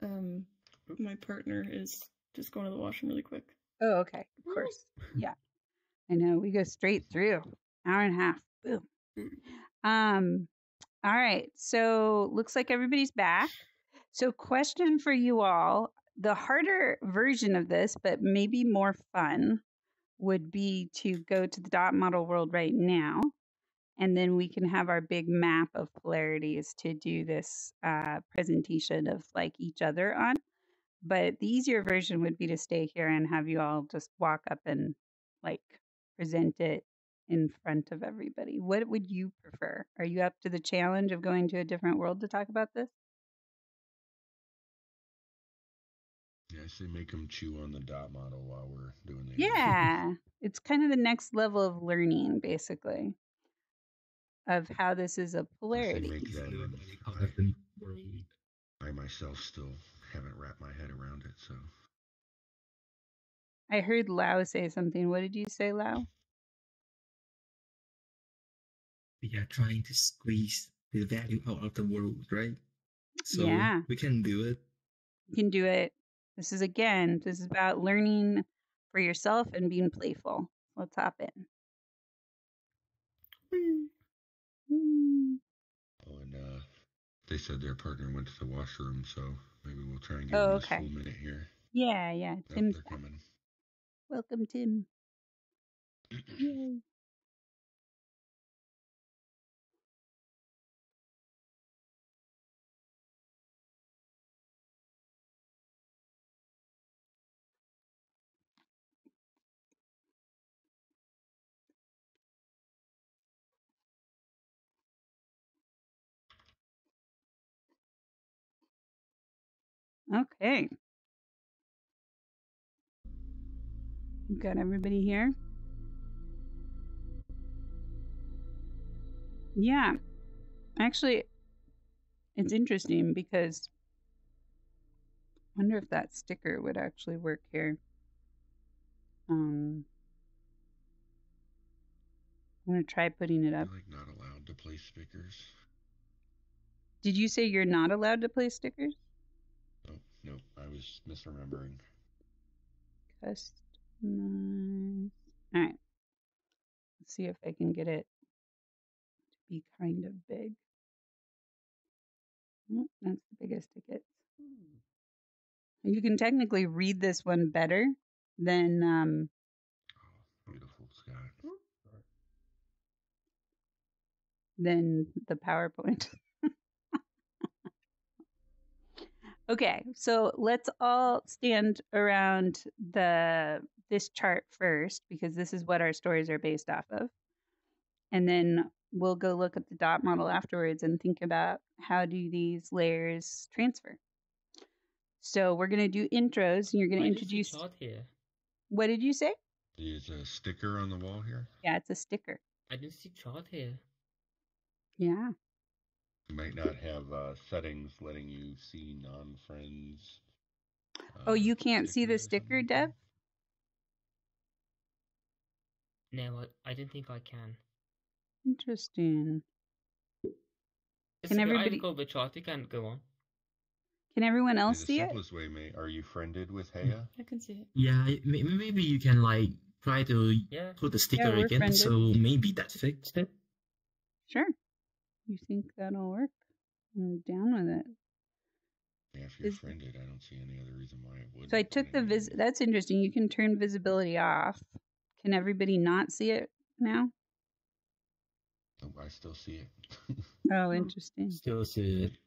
my partner is just going to the washroom really quick. Oh, okay. Of course. Yeah. I know. We go straight through. Hour and a half. Boom. All right. So looks like everybody's back. So question for you all. The harder version of this, but maybe more fun, would be to go to the dot model world right now. And then we can have our big map of polarities to do this presentation of like each other on. But the easier version would be to stay here and have you all just walk up and like present it in front of everybody. What would you prefer? Are you up to the challenge of going to a different world to talk about this? Yeah, I say make them chew on the dot model while we're doing the Yeah. It's kind of the next level of learning, basically, of how this is a I say polarity. make that in. How the world. I myself still haven't wrapped my head around it, so. I heard Lau say something. What did you say, Lau? We are trying to squeeze the value out of the world, right? So Yeah. we can do it. You can do it. This is about learning for yourself and being playful. Let's hop in. Oh, and they said their partner went to the washroom, so maybe we'll try and give Oh, them this okay. full minute here. Yeah. Oh, Tim's they're back. coming. Welcome, Tim. Yay. Okay. We've got everybody here. Yeah. Actually, it's interesting because I wonder if that sticker would actually work here. I'm going to try putting it up. You're like not allowed to play stickers. Did you say you're not allowed to play stickers? Nope, I was misremembering. Customize. All right. Let's see if I can get it to be kind of big. Oh, that's the biggest ticket. You can technically read this one better than Beautiful, Scott. than the PowerPoint. Okay, so let's all stand around this chart first because this is what our stories are based off of. And then we'll go look at the dot model afterwards and think about how do these layers transfer. So we're going to do intros and you're going to introduce. Chart here. What did you say? There's a sticker on the wall here. Yeah, it's a sticker. I didn't see chart here. Yeah. You might not have settings letting you see non-friends. Oh, you can't see the stickers or sticker, something Dev? like No, I don't think I can. Interesting. It's Can okay, everybody? I'll go with chart. You can go on. Can everyone that. else The see it? simplest way, mate. Are you friended with Heya? I can see it. Yeah, maybe you can like try to Yeah. put the sticker we're again, friended. so maybe that fixed it. Sure. You think that'll work? I'm down with it. Yeah, if you're friended, I don't see any other reason why it would. So I took the that's interesting. You can turn visibility off. Can everybody not see it now? Oh, I still see it. Oh, interesting. Still see it.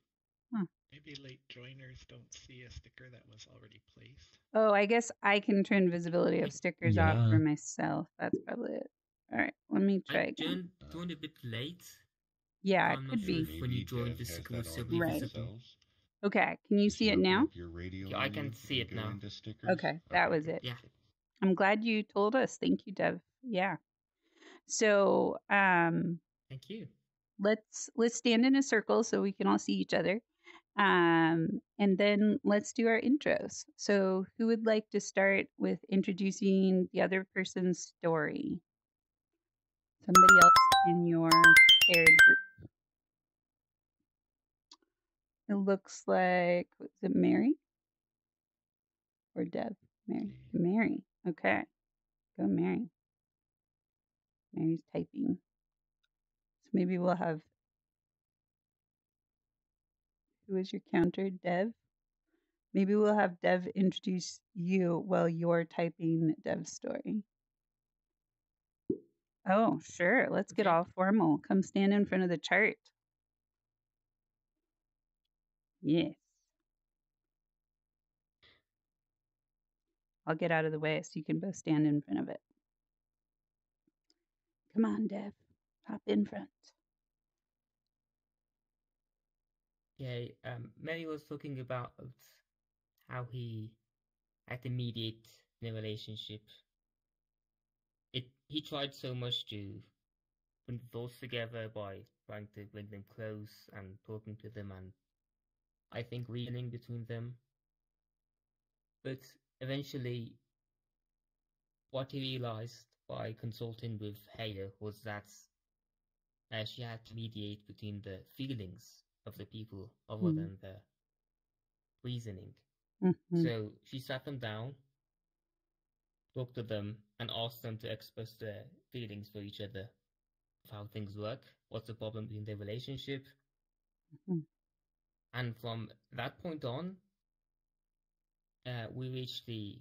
Maybe late joiners don't see a sticker that was already placed. Oh, I guess I can turn visibility of stickers off Yeah. for myself. That's probably it. All right, let me try I again. joined a bit late. Yeah, so it I'm could not sure be. if when you Maybe join Dev the has school, that so on be Right. visible. themselves. Okay, can you Just see it open now? up your radio Yeah, I can menu see and it go now. into stickers. Okay, that was good. it. Yeah. I'm glad you told us. Thank you, Dev. Yeah. So, Thank you. let's stand in a circle so we can all see each other. And then let's do our intros. So who would like to start with introducing the other person's story? Somebody else in your paired group. It looks like, was it Mary or Deb? Mary. Okay. Go Mary. Mary's typing. So maybe we'll have, who is your counter? Dev? Maybe we'll have Dev introduce you while you're typing Dev's story. Oh, sure. Let's get Okay. all formal. Come stand in front of the chart. Yes. I'll get out of the way so you can both stand in front of it. Come on, Dev. Hop in front. Yeah, Mary was talking about how he had to mediate in a relationship. He tried so much to bring those together by trying to bring them close and talking to them and I think reasoning between them. But eventually, what he realized by consulting with Heyer was that she had to mediate between the feelings of the people other than the reasoning. So she sat them down, talked to them, and asked them to express their feelings for each other, of how things work, what's the problem in their relationship. And from that point on, we reached the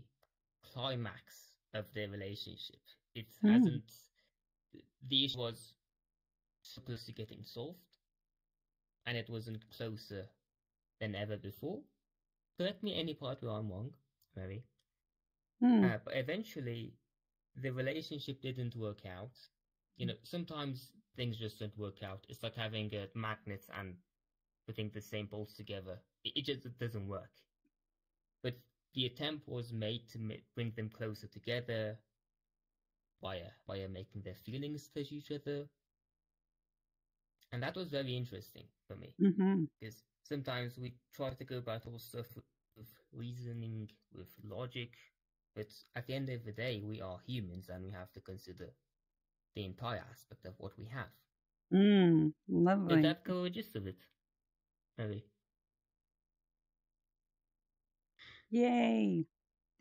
climax of their relationship. It hasn't. The issue was so close to getting solved, and it wasn't closer than ever before. Correct me any part where I'm wrong, Mary. But eventually, the relationship didn't work out. You know, sometimes things just don't work out. It's like having a magnet and putting the same bolts together. It just doesn't work. But the attempt was made to bring them closer together via making their feelings touch each other. And that was very interesting for me. Because sometimes we try to go about all stuff with reasoning, with logic, but at the end of the day, we are humans and we have to consider the entire aspect of what we have. Lovely. Did that go a gist of it, Mary? Yay.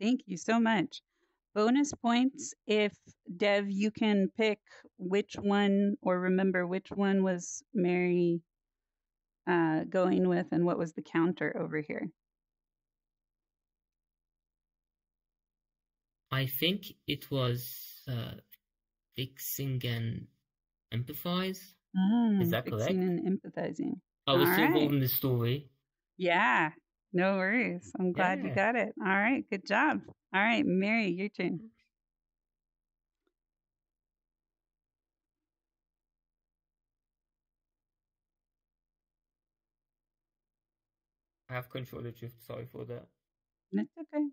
Thank you so much. Bonus points if, Dev, you can pick which one or remember which one was Mary going with and what was the counter over here. I think it was fixing and empathize. Is that correct? Fixing and empathizing. I was so involved in the story. Yeah, no worries. I'm glad you got it. All right, good job. All right, Mary, your turn. I have control of shift. Sorry for that. That's okay.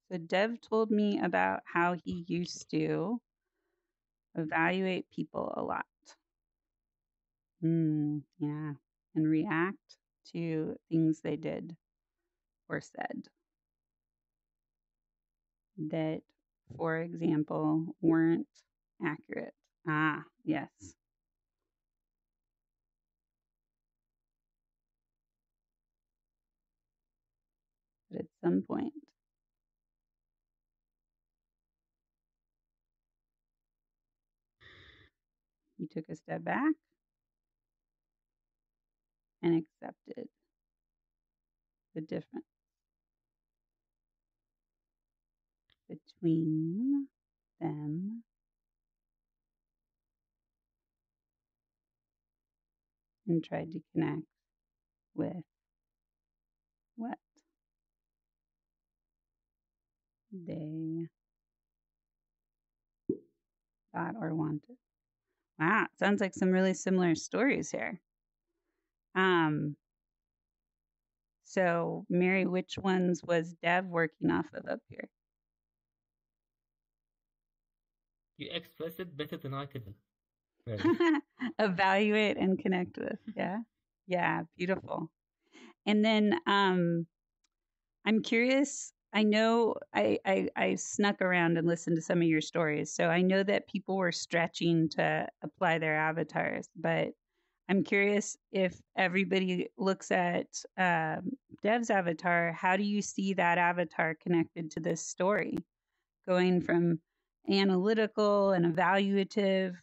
So Dev told me about how he used to evaluate people a lot. Yeah. And react to things they did or said that, for example, weren't accurate. Yes. But at some point, he took a step back and accepted the difference between them and tried to connect with what they thought or wanted. Wow, sounds like some really similar stories here. So Mary, which ones was Dev working off of up here? You expressed it better than I could. Evaluate and connect with. Yeah, beautiful. And then I'm curious. I know I snuck around and listened to some of your stories, so I know that people were stretching to apply their avatars, but I'm curious if everybody looks at Dev's avatar, how do you see that avatar connected to this story? Going from analytical and evaluative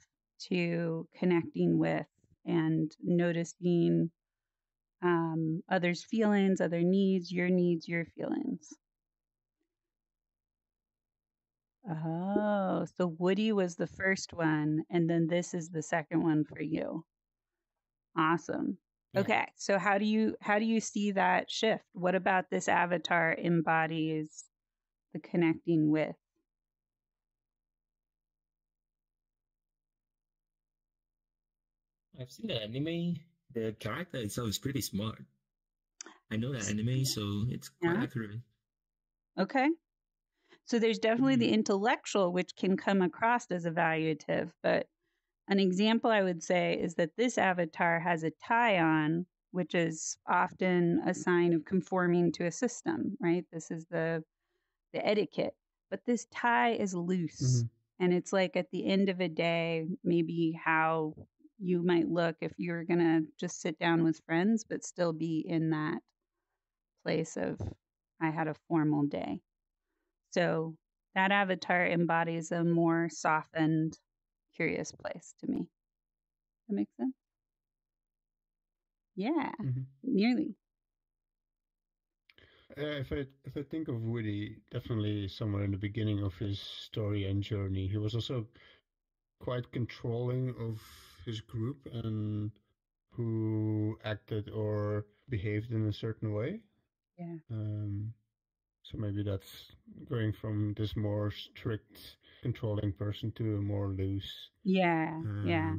to connecting with and noticing others' feelings, other needs, your feelings. Oh, so Woody was the first one, and then this is the second one for you. Awesome. Yeah. Okay, so how do you see that shift? What about this avatar embodies the connecting with? I've seen the anime. The character itself is pretty smart. I know that anime, so it's quite accurate. Okay. So there's definitely the intellectual, which can come across as evaluative. But an example I would say is that this avatar has a tie on, which is often a sign of conforming to a system, right? This is the etiquette. But this tie is loose. And it's like at the end of a day, maybe how you might look if you were going to just sit down with friends, but still be in that place of, I had a formal day. So that avatar embodies a more softened, curious place to me. That makes sense? Yeah, nearly. If I think of Woody, definitely somewhere in the beginning of his story and journey, he was also quite controlling of his group and who acted or behaved in a certain way. Yeah. So maybe that's going from this more strict, controlling person to a more loose. Yeah, yeah.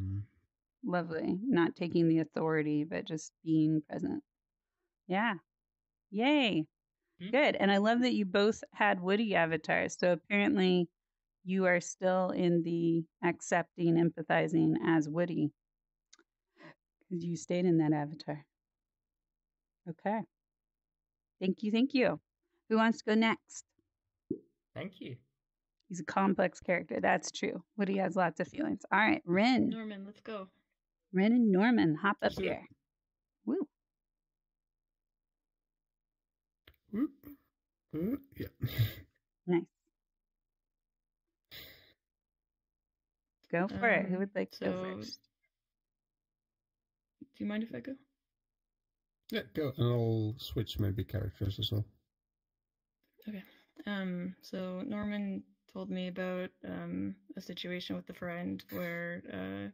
Lovely. Not taking the authority, but just being present. Yeah. Yay. Good. And I love that you both had Woody avatars. So apparently you are still in the accepting, empathizing as Woody because you stayed in that avatar. Okay. Thank you. Thank you. Who wants to go next? Thank you. He's a complex character. That's true. Woody has lots of feelings. All right, Rin. Norman, let's go. Rin and Norman, hop up here. Woo. Yeah. Nice. Go for it. Who would like to go first? Do you mind if I go? Yeah, go. And I'll switch maybe characters as well. Okay. So Norman told me about a situation with a friend where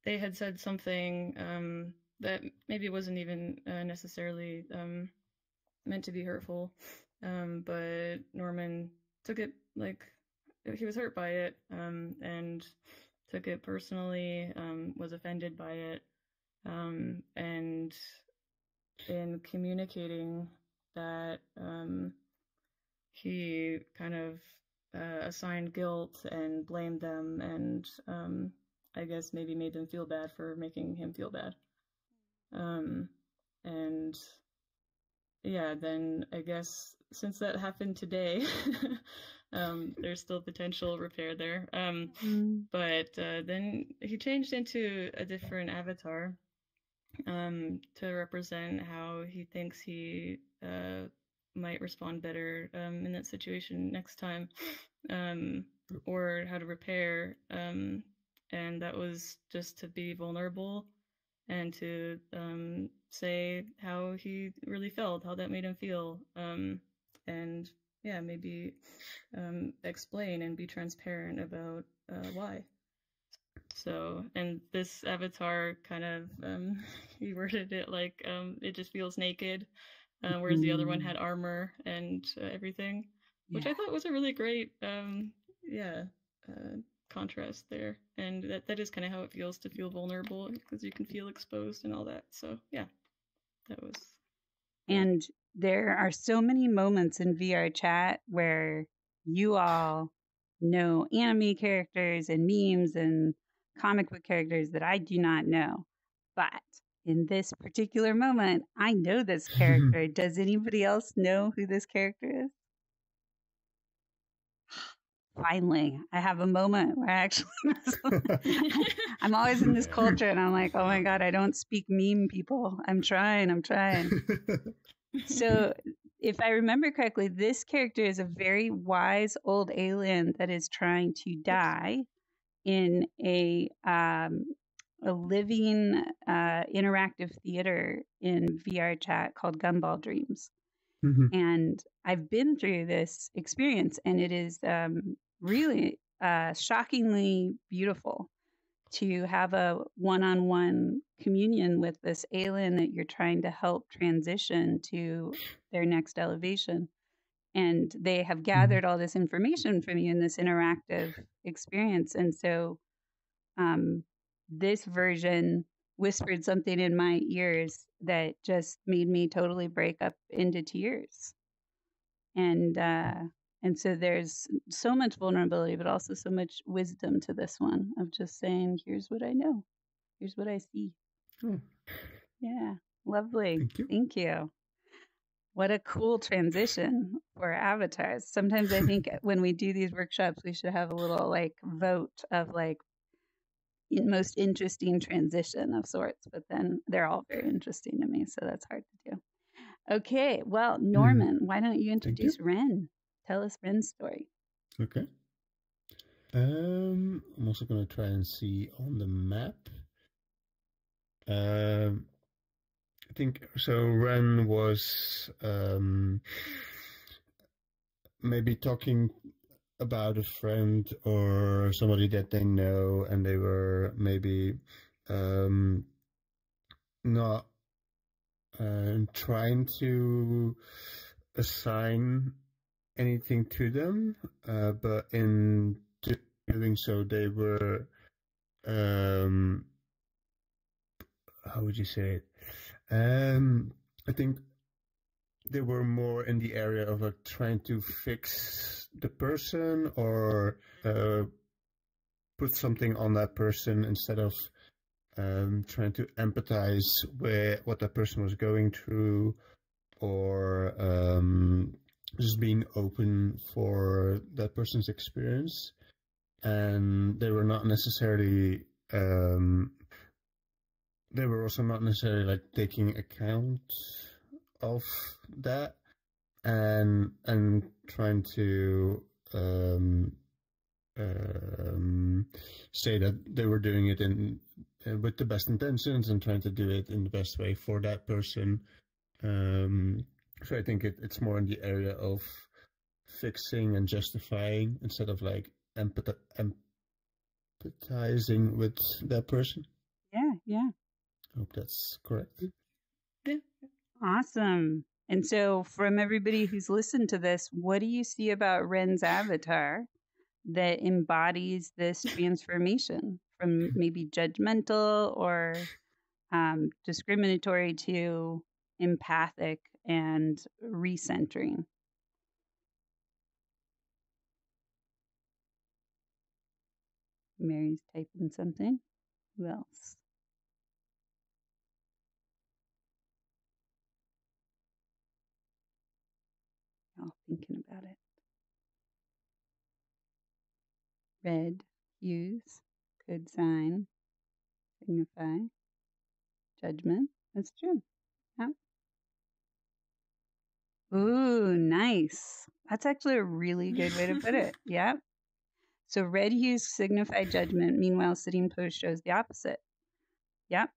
they had said something that maybe wasn't even necessarily meant to be hurtful, but Norman took it like he was hurt by it and took it personally, was offended by it, and in communicating that he kind of assigned guilt and blamed them and I guess maybe made them feel bad for making him feel bad. And yeah, then I guess since that happened today, there's still potential repair there. But then he changed into a different avatar to represent how he thinks he might respond better in that situation next time, or how to repair. And that was just to be vulnerable and to say how he really felt, how that made him feel, and yeah, maybe explain and be transparent about why. So, and this avatar kind of, he worded it like, it just feels naked, whereas the other one had armor and everything, which I thought was a really great, contrast there. And that is kind of how it feels to feel vulnerable, because you can feel exposed and all that. So, yeah, that was. And there are so many moments in VR chat where you all know anime characters and memes and comic book characters that I do not know. But in this particular moment, I know this character. Does anybody else know who this character is? Finally, I have a moment where I actually I'm always in this culture and I'm like, oh my God, I don't speak meme people. I'm trying. So if I remember correctly, this character is a very wise old alien that is trying to die in a living interactive theater in VR chat called Gumball Dreams. And I've been through this experience, and it is really shockingly beautiful to have a one-on-one communion with this alien that you're trying to help transition to their next elevation. And they have gathered all this information from you in this interactive experience. And so this version whispered something in my ears that just made me totally break up into tears. And And so there's so much vulnerability, but also so much wisdom to this one of just saying, here's what I know. Here's what I see. Oh, Yeah. Lovely. thank you. Thank you. What a cool transition for avatars. Sometimes I think when we do these workshops, we should have a little like vote of like most interesting transition of sorts, but then they're all very interesting to me, so that's hard to do. Okay, well, Norman, why don't you introduce Ren? Tell us Ren's story. Okay. I'm also going to try and see on the map. I think so. Ren was maybe talking about a friend or somebody that they know, and they were maybe not trying to assign anything to them, but in doing so, they were how would you say it? I think they were more in the area of trying to fix the person or put something on that person instead of trying to empathize with what that person was going through, or just being open for that person's experience. And they were not necessarily they were also not necessarily like taking account of that and trying to say that they were doing it in with the best intentions and trying to do it in the best way for that person. So I think it's more in the area of fixing and justifying instead of like empathizing with that person. Yeah. Hope that's correct. Yeah. Awesome. And so from everybody who's listened to this, what do you see about Ren's avatar that embodies this transformation from maybe judgmental or discriminatory to empathic and recentering? Mary's typing something. Who else? All thinking about it. Red hues could signify judgment. That's true. Yeah. Ooh, nice. That's actually a really good way to put it. Yeah. So red hues signify judgment. Meanwhile, sitting pose shows the opposite. Yep.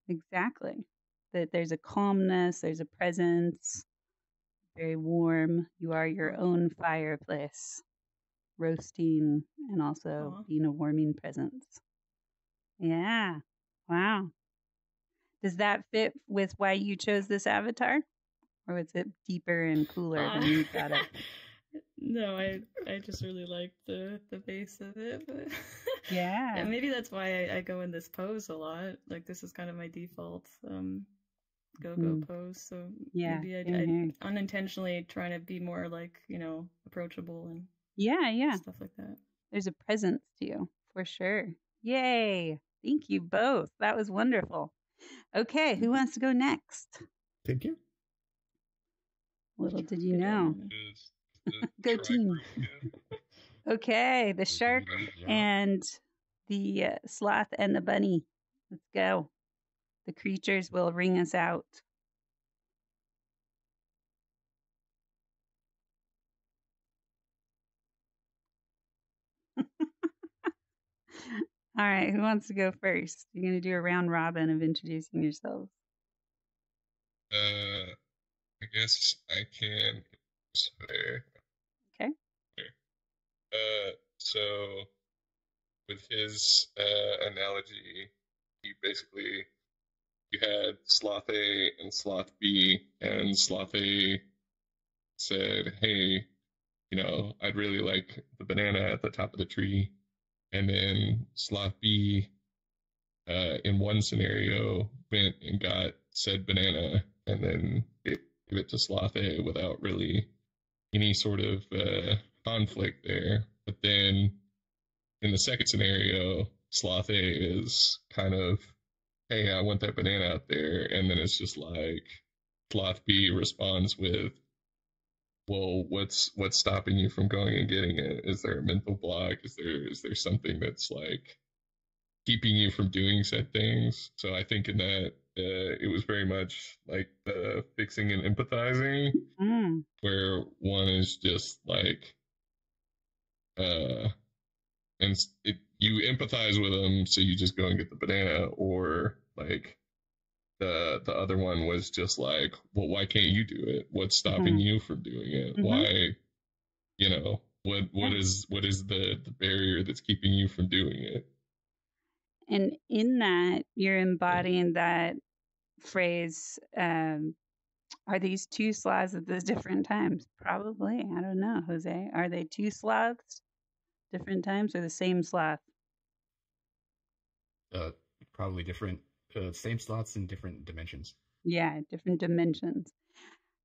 Exactly. That there's a calmness, there's a presence, very warm. You are your own fireplace, roasting and also being a warming presence. Yeah. Wow. Does that fit with why you chose this avatar? Or was it deeper and cooler than you thought it? No, I just really like the base of it, but yeah. And maybe that's why I go in this pose a lot. Like this is kind of my default go pose. So yeah, maybe I unintentionally trying to be more like, approachable and stuff like that. There's a presence to you for sure. Yay! Thank you both. That was wonderful. Okay, who wants to go next? Thank you. Little did you know. Go team. Okay, the shark and the sloth and the bunny. Let's go. The creatures will ring us out. All right, who wants to go first? You're going to do a round robin of introducing yourselves. I guess I can. There. Okay. So with his analogy, you had Sloth A and Sloth B, and Sloth A said, hey, I'd really like the banana at the top of the tree. And then Sloth B, in one scenario, went and got said banana, and then it give it to Sloth A without really any sort of conflict there. But then in the second scenario, Sloth A is kind of, hey, I want that banana out there. And then it's just like Sloth B responds with, well, what's stopping you from going and getting it? Is there a mental block? Is there something that's like keeping you from doing said things? So I think in that it was very much like the fixing and empathizing, where one is just like, and you empathize with them, so you just go and get the banana, or like the other one was just like, well, why can't you do it? What's stopping you from doing it? Why, you know, what is the barrier that's keeping you from doing it? And in that, you're embodying that phrase, are these two sloths at those different times? Probably. I don't know, Jose. Are they two sloths, different times, or the same sloth? Probably different, same slots in different dimensions. Yeah, different dimensions.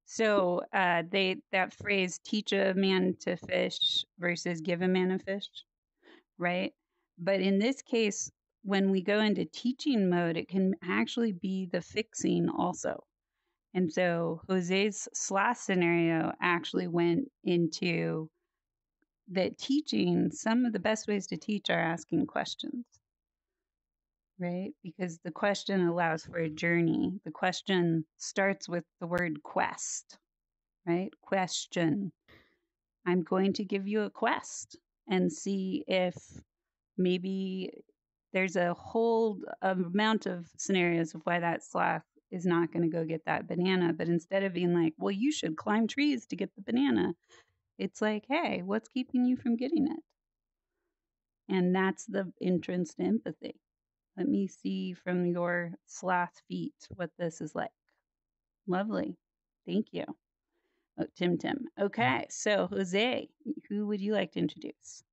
So that phrase, teach a man to fish versus give a man a fish, right? But in this case, when we go into teaching mode, it can actually be the fixing also. And so Jose's sloth scenario actually went into that teaching. Some of the best ways to teach are asking questions, right? Because the question allows for a journey. The question starts with the word quest, right? Question. I'm going to give you a quest and see if maybe there's a whole amount of scenarios of why that sloth is not going to go get that banana. But instead of being like, well, you should climb trees to get the banana, it's like, hey, what's keeping you from getting it? And that's the entrance to empathy. Let me see from your sloth feet what this is like. Lovely. Thank you. Oh, Tim. Okay, so Jose, who would you like to introduce?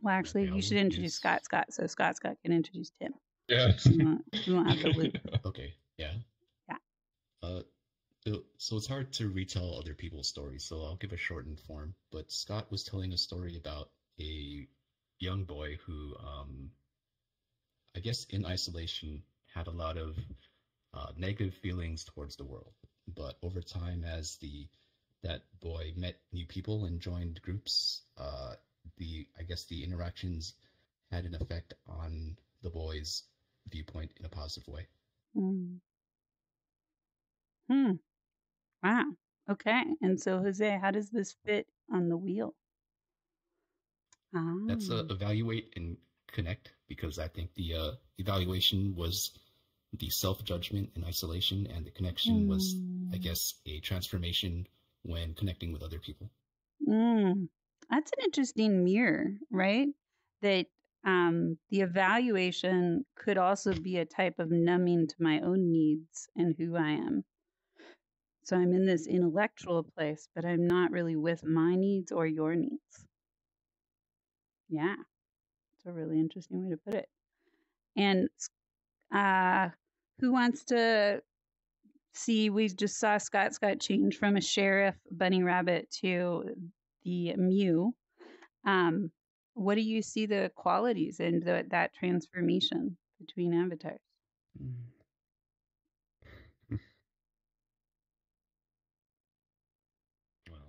Well, actually, Okay, you should introduce Scott, so Scott can introduce Tim. Yeah. We won't have the loop. Okay, yeah. Yeah. So it's hard to retell other people's stories, so I'll give a shortened form. But Scott was telling a story about a young boy who, I guess in isolation, had a lot of negative feelings towards the world. But over time, as that boy met new people and joined groups, I guess the interactions had an effect on the boy's viewpoint in a positive way. Wow. Okay. And so, Jose, how does this fit on the wheel? That's evaluate and connect, because I think the evaluation was the self-judgment in isolation, and the connection was, I guess, a transformation when connecting with other people. That's an interesting mirror, right? That the evaluation could also be a type of numbing to my own needs and who I am. So I'm in this intellectual place, but I'm not really with my needs or your needs. Yeah, it's a really interesting way to put it. And who wants to see? We just saw Scott change from a sheriff bunny rabbit to the Mew. What do you see the qualities in that transformation between avatars? Well,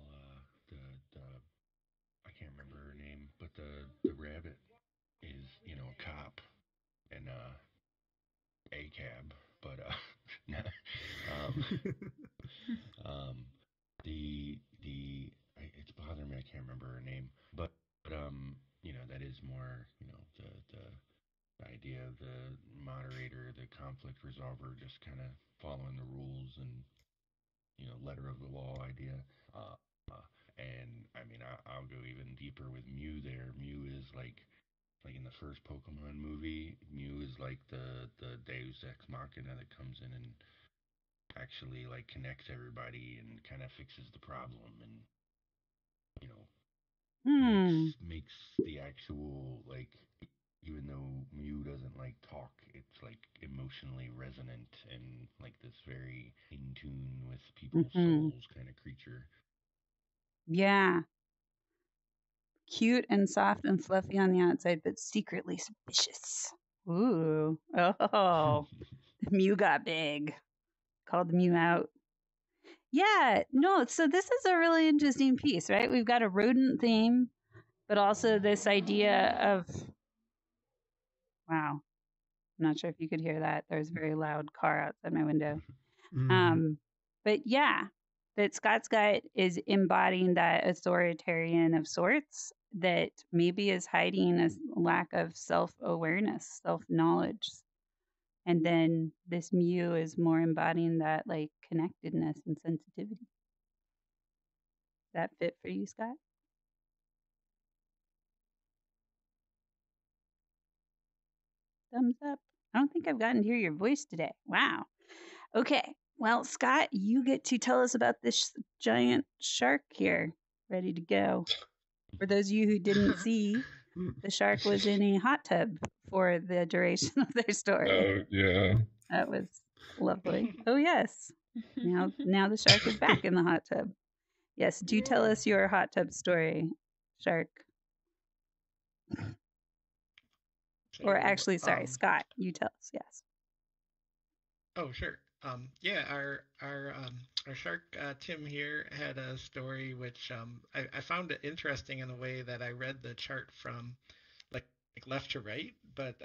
I can't remember her name, but the rabbit is, a cop and a cab, but it's bothering me. I can't remember her name, but that is more, the idea of the moderator, the conflict resolver, just kind of following the rules and letter of the law idea. Uh, and I mean, I'll go even deeper with Mew. There, Mew is like in the first Pokemon movie, Mew is like the Deus Ex Machina that comes in and actually like connects everybody and kind of fixes the problem, and makes the actual like even though Mew doesn't like talk, it's like emotionally resonant and like this very in tune with people's souls kind of creature. Yeah. Cute and soft and fluffy on the outside, but secretly suspicious. Ooh. Oh. Mew got big. Called Mew out. Yeah. No, so this is a really interesting piece, right? We've got a rodent theme, but also this idea of, wow, I'm not sure if you could hear that. There's a very loud car outside my window. But yeah, that Scott Scott is embodying that authoritarian of sorts that maybe is hiding a lack of self-awareness, self-knowledge. And then this Mew is more embodying that like connectedness and sensitivity. That fit for you, Scott? Thumbs up. I don't think I've gotten to hear your voice today. Wow. Okay. Well, Scott, you get to tell us about this giant shark here, ready to go. For those of you who didn't see, the shark was in a hot tub for the duration of their story. Oh, yeah. That was lovely. Oh, yes. Now the shark is back in the hot tub. Yes, do tell us your hot tub story, Shark. Or actually, sorry, Scott, you tell us, yes. Oh, sure. Yeah, our shark Tim here had a story which I found it interesting in the way that I read the chart from like left to right, but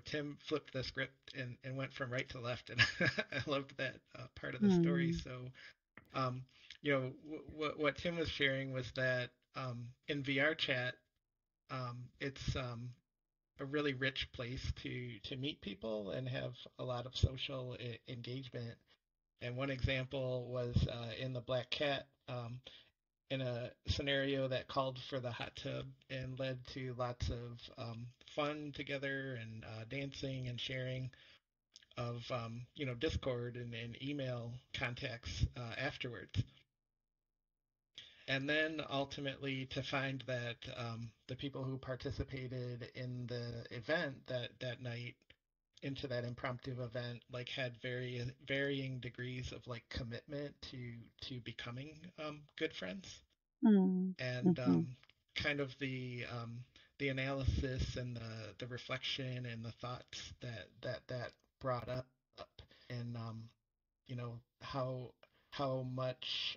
Tim flipped the script and went from right to left, and I loved that part of the story. So what Tim was sharing was that in VR chat, it's a really rich place to meet people and have a lot of social engagement. And one example was in the Black Cat, in a scenario that called for the hot tub and led to lots of fun together and dancing and sharing of Discord and email contacts afterwards. And then ultimately to find that the people who participated in the event that night, into that impromptu event, like had varying degrees of like commitment to becoming good friends. And kind of the analysis and the reflection and the thoughts that brought up, and how much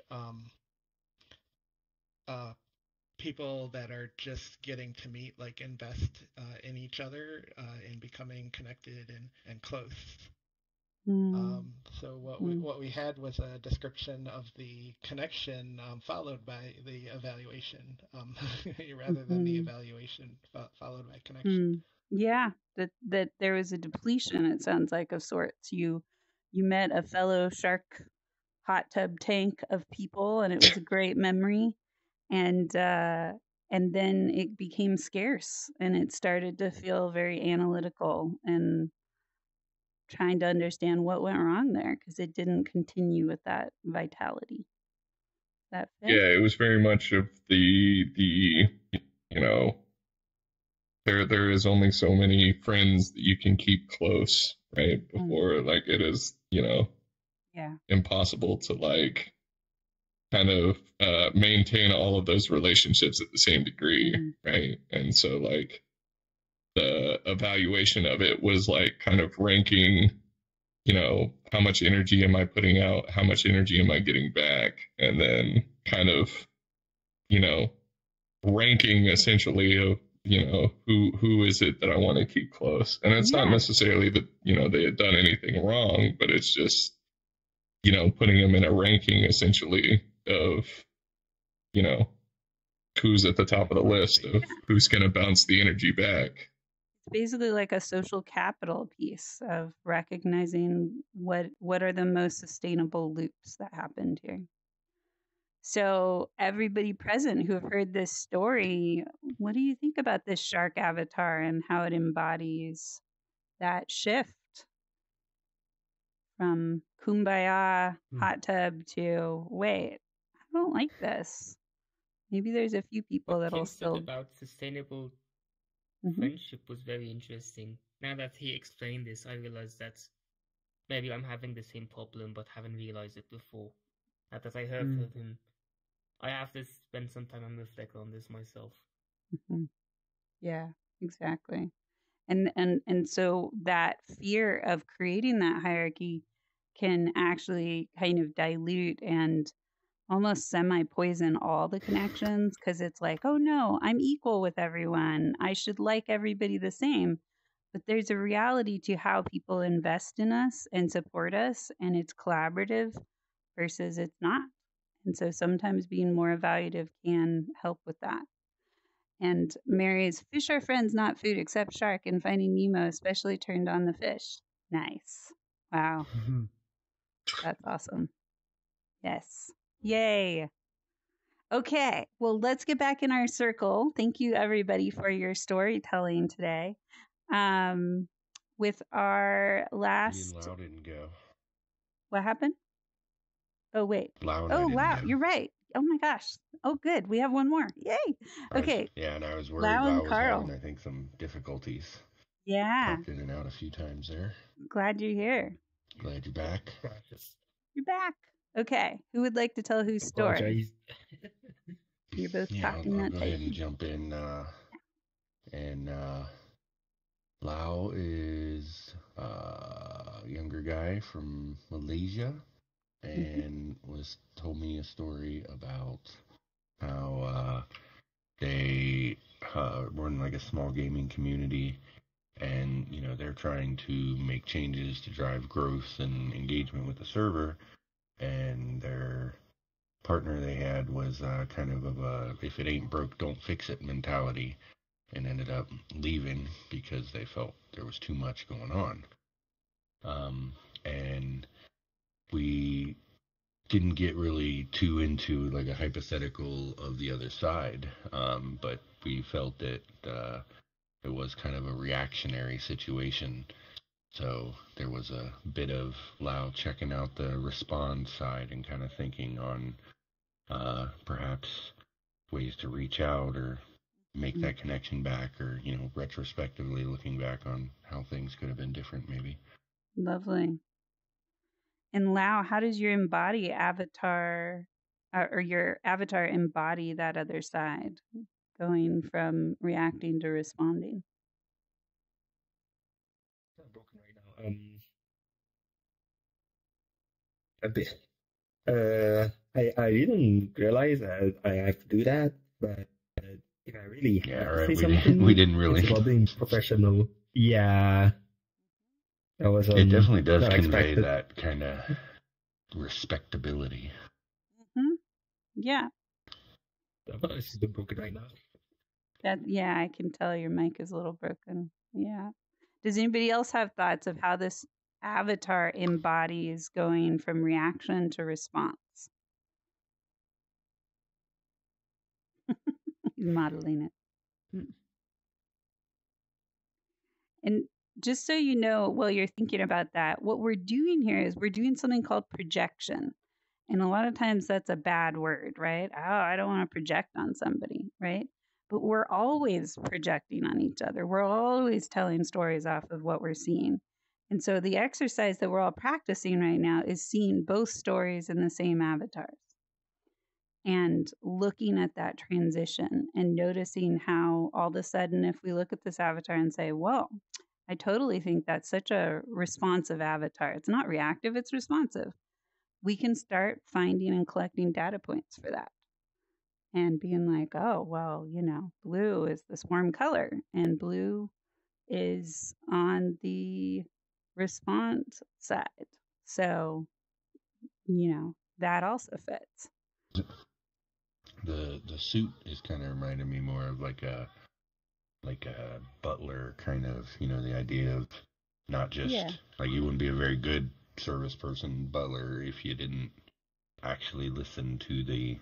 people that are just getting to meet like invest in each other and becoming connected and close. So what we had was a description of the connection followed by the evaluation, rather than the evaluation followed by connection. Yeah, that there was a depletion, it sounds like, of sorts. You met a fellow shark hot tub tank of people, and it was a great memory. And then it became scarce, and it started to feel very analytical and trying to understand what went wrong there, because it didn't continue with that vitality. That fit? Yeah, it was very much of the there is only so many friends that you can keep close, right? Before like it is, impossible to like kind of maintain all of those relationships at the same degree, right? And so like the evaluation of it was like kind of ranking, how much energy am I putting out? How much energy am I getting back? And then kind of, ranking essentially of, who is it that I want to keep close? And it's not necessarily that, they had done anything wrong, but it's just, putting them in a ranking essentially of, who's at the top of the list of who's going to bounce the energy back. Basically like a social capital piece of recognizing what are the most sustainable loops that happened here. So everybody present who have heard this story, what do you think about this shark avatar and how it embodies that shift from kumbaya hot tub to wait, I don't like this. Maybe there's a few people that'll still about sustainable friendship was very interesting. Now that he explained this, I realized that maybe I'm having the same problem, but haven't realized it before. Now that I heard of him, I have to spend some time and reflect on this myself. Yeah, exactly. And so that fear of creating that hierarchy can actually kind of dilute and almost semi-poison all the connections, because it's like, oh no, I'm equal with everyone, I should like everybody the same. But there's a reality to how people invest in us and support us, and it's collaborative versus it's not. And so sometimes being more evaluative can help with that. And Mary's fish are friends, not food, except shark, and Finding Nemo especially turned on the fish. Nice. Wow. That's awesome. Yes. Yay. Okay. Well, let's get back in our circle. Thank you, everybody, for your storytelling today. With our last. Me and Lau didn't go. What happened? Oh, wait. Lau and I Oh, didn't wow. go. You're right. Oh, my gosh. Oh, good. We have one more. Yay. Okay. Yeah, and I was worried Lau and Lau was Carl. having, I think, some difficulties. Yeah. Popped in and out a few times there. Glad you're here. Glad you're back. You're back. Okay. Who would like to tell whose story? You're both talking I'll that go tight. ahead and jump in. Lau is a younger guy from Malaysia, and told me a story about how they run like a small gaming community, and they're trying to make changes to drive growth and engagement with the server, and their partner they had was kind of a if it ain't broke, don't fix it mentality, and ended up leaving because they felt there was too much going on. And we didn't get really too into like a hypothetical of the other side, but we felt that it was kind of a reactionary situation. So there was a bit of Lau checking out the respond side and kind of thinking on perhaps ways to reach out or make that connection back, or retrospectively looking back on how things could have been different maybe. Lovely. And Lau, how does your avatar embody that other side, going from reacting to responding? I'm broken right now. A bit. I didn't realize I have to do that, but if I really have to say something, we didn't really. It's about being professional. Yeah. That was. It definitely does convey expected. that kind of respectability. Yeah. It's a bit broken right now. Yeah, I can tell your mic is a little broken. Yeah. Does anybody else have thoughts of how this avatar embodies going from reaction to response? He's modeling it. And just so you know, while you're thinking about that, what we're doing here is we're doing something called projection. And a lot of times that's a bad word, right? Oh, I don't want to project on somebody, right? But we're always projecting on each other. We're always telling stories off of what we're seeing. And so the exercise that we're all practicing right now is seeing both stories in the same avatars and looking at that transition and noticing how all of a sudden, if we look at this avatar and say, whoa, I totally think that's such a responsive avatar. It's not reactive, it's responsive. We can start finding and collecting data points for that and being like, oh, well, blue is this warm color, and blue is on the response side. So, that also fits. The suit is kind of reminding me more of like a butler kind of, the idea of not just like you wouldn't be a very good service person butler if you didn't actually listen to the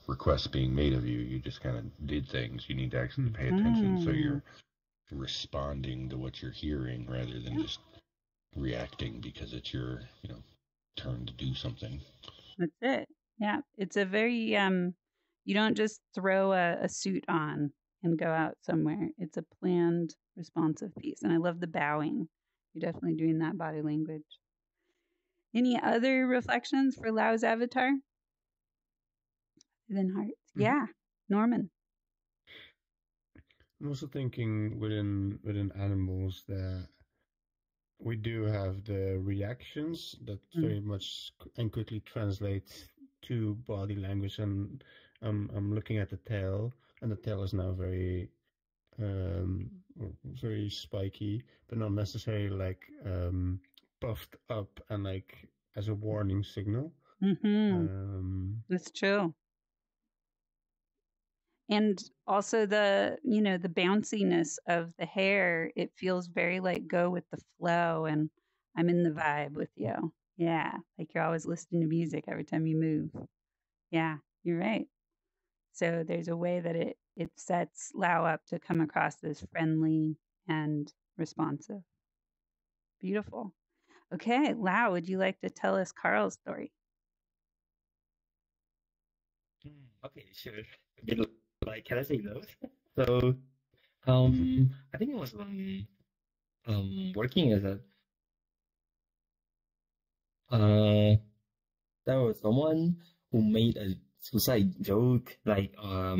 requests being made of you. You just kind of did things. You need to actually pay attention, so you're responding to what you're hearing rather than just reacting because it's your turn to do something. That's it. Yeah, it's a very you don't just throw a suit on and go out somewhere. It's a planned, responsive piece. And I love the bowing. You're definitely doing that body language. Any other reflections for Lau's avatar? Within hearts. Mm-hmm. Yeah. Norman. I'm also thinking within animals that we do have the reactions that very much and quickly translate to body language, and I'm looking at the tail, and the tail is now very very spiky, but not necessarily like puffed up and like as a warning signal. That's true. And also the bounciness of the hair, it feels very like go with the flow, and I'm in the vibe with you. Yeah, like you're always listening to music every time you move. Yeah, you're right. So there's a way that it sets Lao up to come across as friendly and responsive. Beautiful. Okay, Lao, would you like to tell us Carl's story? Okay, sure. Like, can I say those? So, I think it was working as a there was someone who made a suicide joke, like I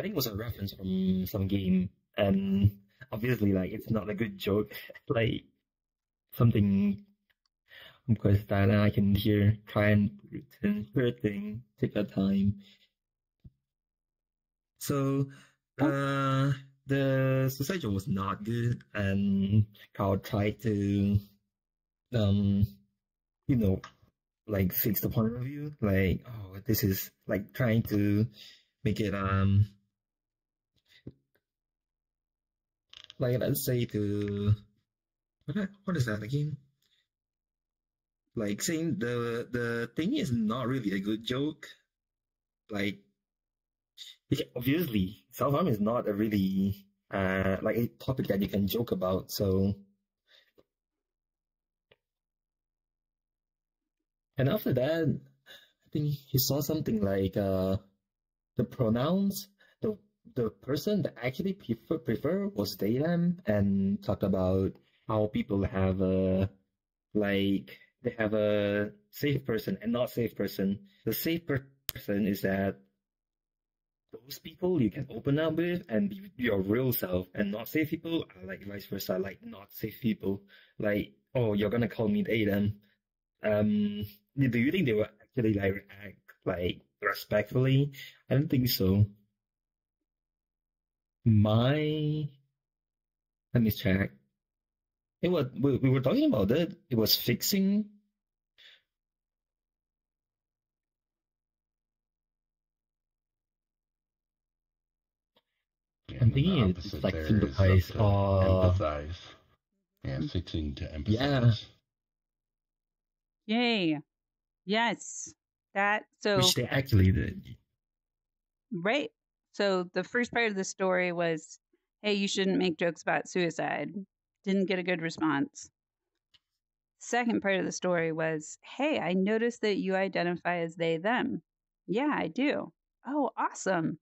think it was a reference from some game, and obviously like it's not a good joke, like something of course that I can hear try and thing take your time. So the suicide joke was not good, and Carl tried to you know like fix the point of view, like oh this is like trying to make it like let's say to what is that again, like saying the thing is not really a good joke, like obviously self-harm is not a really like a topic that you can joke about. So and after that I think he saw something like the pronouns, the person that actually prefer was they them, and talked about how people have a like they have a safe person and not safe person. The safe person is that those people you can open up with and be your real self, and not safe people are like vice versa, like not safe people. Like, oh, you're gonna call me they them. Do you think they will actually like react like respectfully? I don't think so. Let me check. It was we were talking about it. It was fixing. Yeah, I'm and then thinking the it's opposite like there is sympathize or empathize. Yeah, fixing to empathize. Yay. Yes. That which they actually did. Right. So the first part of the story was, hey, you shouldn't make jokes about suicide. Didn't get a good response. Second part of the story was, hey, I noticed that you identify as they, them. Yeah, I do. Oh, awesome.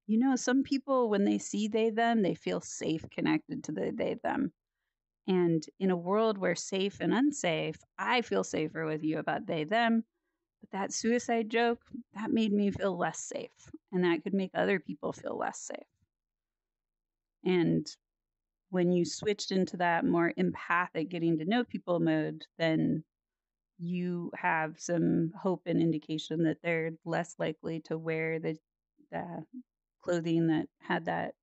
You know, some people, when they see they, them, they feel safe connected to the they, them. And in a world where safe and unsafe, I feel safer with you about they, them. But that suicide joke, that made me feel less safe. And that could make other people feel less safe. And when you switched into that more empathic, getting to know people mode, then you have some hope and indication that they're less likely to wear the clothing that had that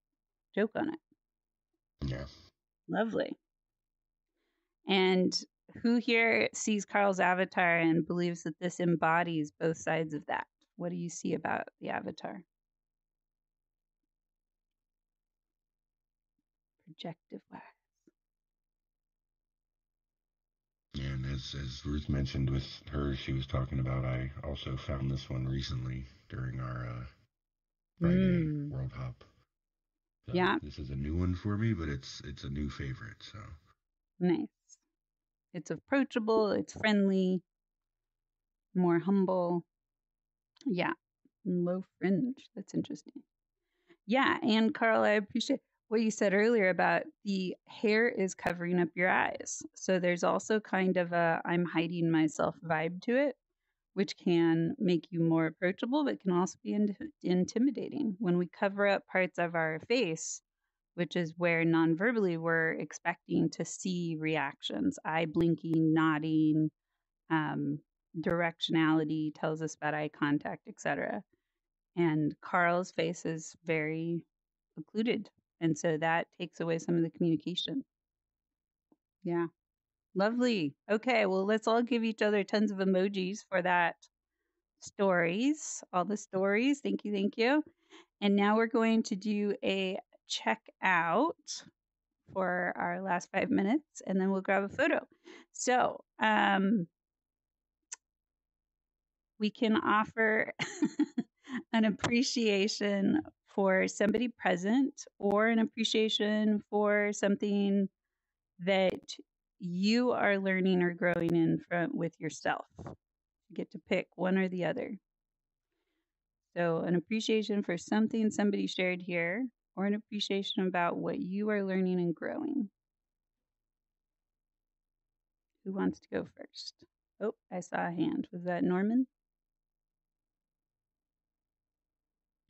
joke on it. Yeah. Lovely. And who here sees Carl's avatar and believes that this embodies both sides of that? What do you see about the avatar? Projective wise. And as Ruth mentioned with her, she was talking about, I also found this one recently during our Friday World Hop. So yeah. This is a new one for me, but it's a new favorite. So nice. It's approachable. It's friendly. More humble. Yeah. Low fringe. That's interesting. Yeah, and Carl, I appreciate what you said earlier about the hair is covering up your eyes. So there's also kind of a I'm hiding myself vibe to it, which can make you more approachable, but can also be intimidating. When we cover up parts of our face, which is where non-verbally we're expecting to see reactions, eye blinking, nodding, um, directionality tells us about eye contact, etc. And Carl's face is very occluded. And so that takes away some of the communication. Yeah. Lovely. Okay. Well, let's all give each other tons of emojis for that stories, all the stories. Thank you. Thank you. And now we're going to do a check out for our last 5 minutes and then we'll grab a photo. So, we can offer an appreciation for somebody present or an appreciation for something that you are learning or growing in front with yourself. You get to pick one or the other. So an appreciation for something somebody shared here or an appreciation about what you are learning and growing. Who wants to go first? Oh, I saw a hand. Was that Norman?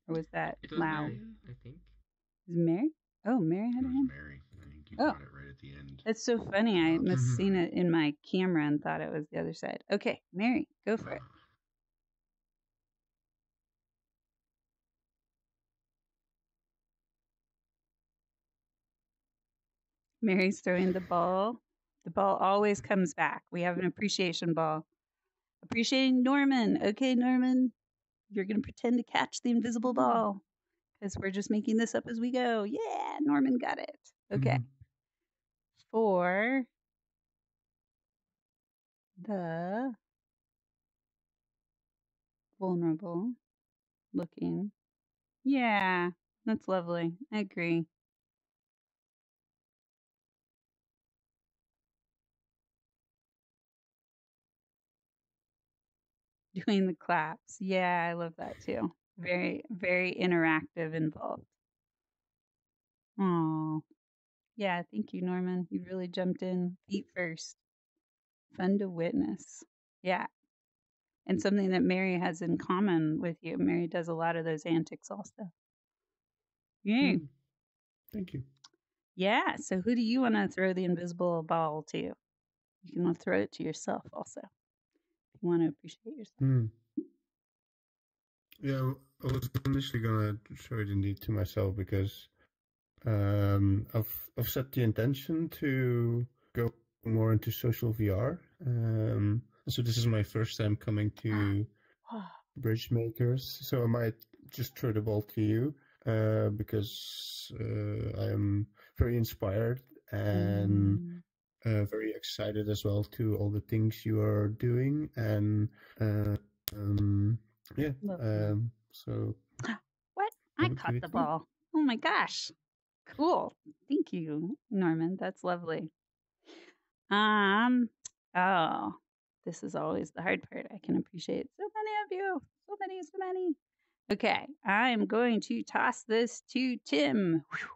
Or was that It was Lau? Mary, I think. Is it Mary? Oh, Mary had It a was hand? Mary. I think you Oh. got it right at the end. That's so funny. I must have seen it in my camera and thought it was the other side. Okay, Mary, go for it. Mary's throwing the ball. The ball always comes back. We have an appreciation ball. Appreciating Norman. Okay, Norman, you're going to pretend to catch the invisible ball because we're just making this up as we go. Yeah, Norman got it. Okay. For the vulnerable looking. Yeah, that's lovely. I agree. Doing the claps. Yeah, I love that too. Very, very interactive, involved. Oh, yeah. Thank you, Norman. You really jumped in feet first. Fun to witness. Yeah. And something that Mary has in common with you. Mary does a lot of those antics also. Yeah. Thank you. Yeah. So who do you want to throw the invisible ball to? You can throw it to yourself also. If you want to appreciate yourself. Yeah, I was initially gonna show it indeed to myself because I've set the intention to go more into social VR. So this is my first time coming to BridgeMakers, so I might just throw the ball to you because I am very inspired and very excited as well to all the things you are doing and yeah. So what? I caught the ball. Oh my gosh. Cool. Thank you, Norman. That's lovely. Oh, this is always the hard part. I can appreciate so many of you. So many. Okay, I'm going to toss this to Tim. Whew.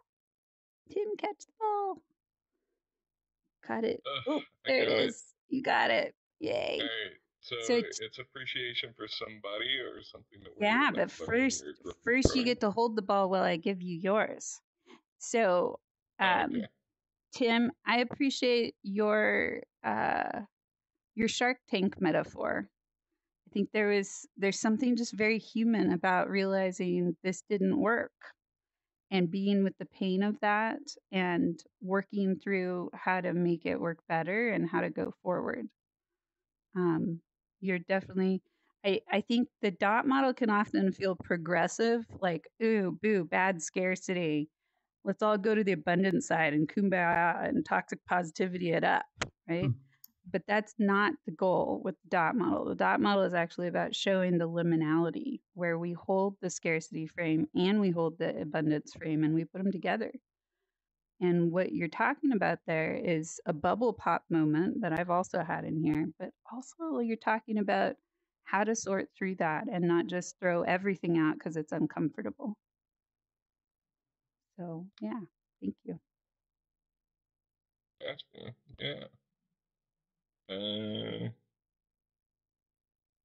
Tim, catch the ball. Caught it. Oh, there it is. You got it. Yay. All right. So it's appreciation for somebody or something that we're yeah, but first you get to hold the ball while I give you yours. So, okay. Tim, I appreciate your Shark Tank metaphor. I think there's something just very human about realizing this didn't work and being with the pain of that and working through how to make it work better and how to go forward. You're definitely I think the dot model can often feel progressive, like, ooh, boo, bad scarcity. Let's all go to the abundance side and kumbaya and toxic positivity it up, right? But that's not the goal with the dot model. The dot model is actually about showing the liminality where we hold the scarcity frame and we hold the abundance frame and we put them together. And what you're talking about there is a bubble pop moment that I've also had in here, but also you're talking about how to sort through that and not just throw everything out because it's uncomfortable. So yeah, thank you. Gotcha. Yeah. All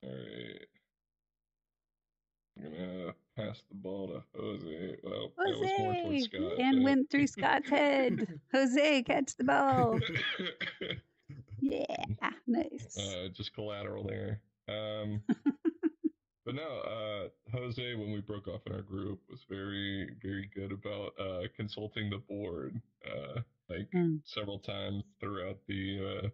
right. I'm gonna pass the ball to Jose. Well, that was more towards Jose! Scott. And went through Scott's head. Jose, catch the ball. Yeah, nice. Just collateral there. But no, Jose, when we broke off in our group, was very, very good about consulting the board, like several times throughout the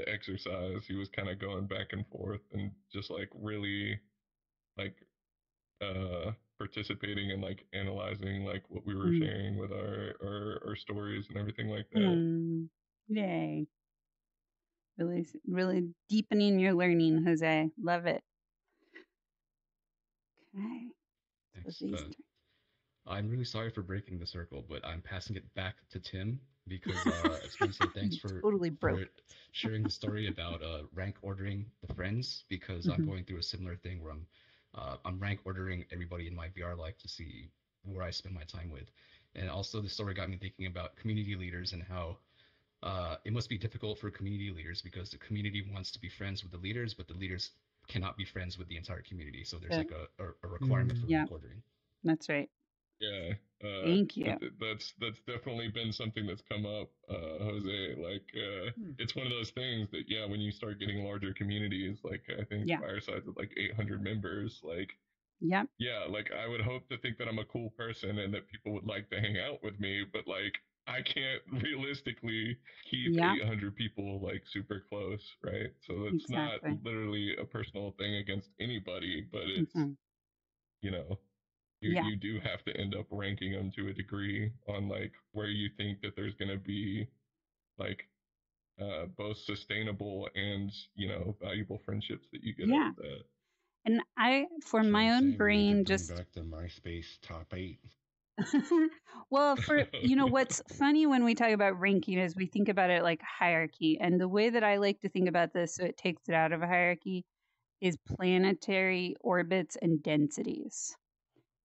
exercise. He was kind of going back and forth and just like really like participating and like analyzing like what we were sharing with our stories and everything like that. Yay. Really, really deepening your learning, Jose. Love it. Okay. Thanks. I'm really sorry for breaking the circle, but I'm passing it back to Tim because I just want to say thanks for sharing the story about rank ordering the friends, because I'm going through a similar thing where I'm rank ordering everybody in my VR life to see where I spend my time with. And also the story got me thinking about community leaders and how it must be difficult for community leaders because the community wants to be friends with the leaders, but the leaders cannot be friends with the entire community. So there's like a requirement for rank ordering. That's right. Yeah. Thank you. That's definitely been something that's come up, Jose. Like, it's one of those things that, yeah, when you start getting larger communities, like I think Fireside's with like 800 members, like, yeah, like I would hope to think that I'm a cool person and that people would like to hang out with me, but like I can't realistically keep 800 people like super close, right? So it's not literally a personal thing against anybody, but it's, you know, you do have to end up ranking them to a degree on like where you think that there's going to be like both sustainable and, you know, valuable friendships that you get out of that. And for my own brain, just bring back the MySpace top 8. Well, you know, what's funny when we talk about ranking is we think about it like hierarchy. And the way that I like to think about this, so it takes it out of a hierarchy, is planetary orbits and densities.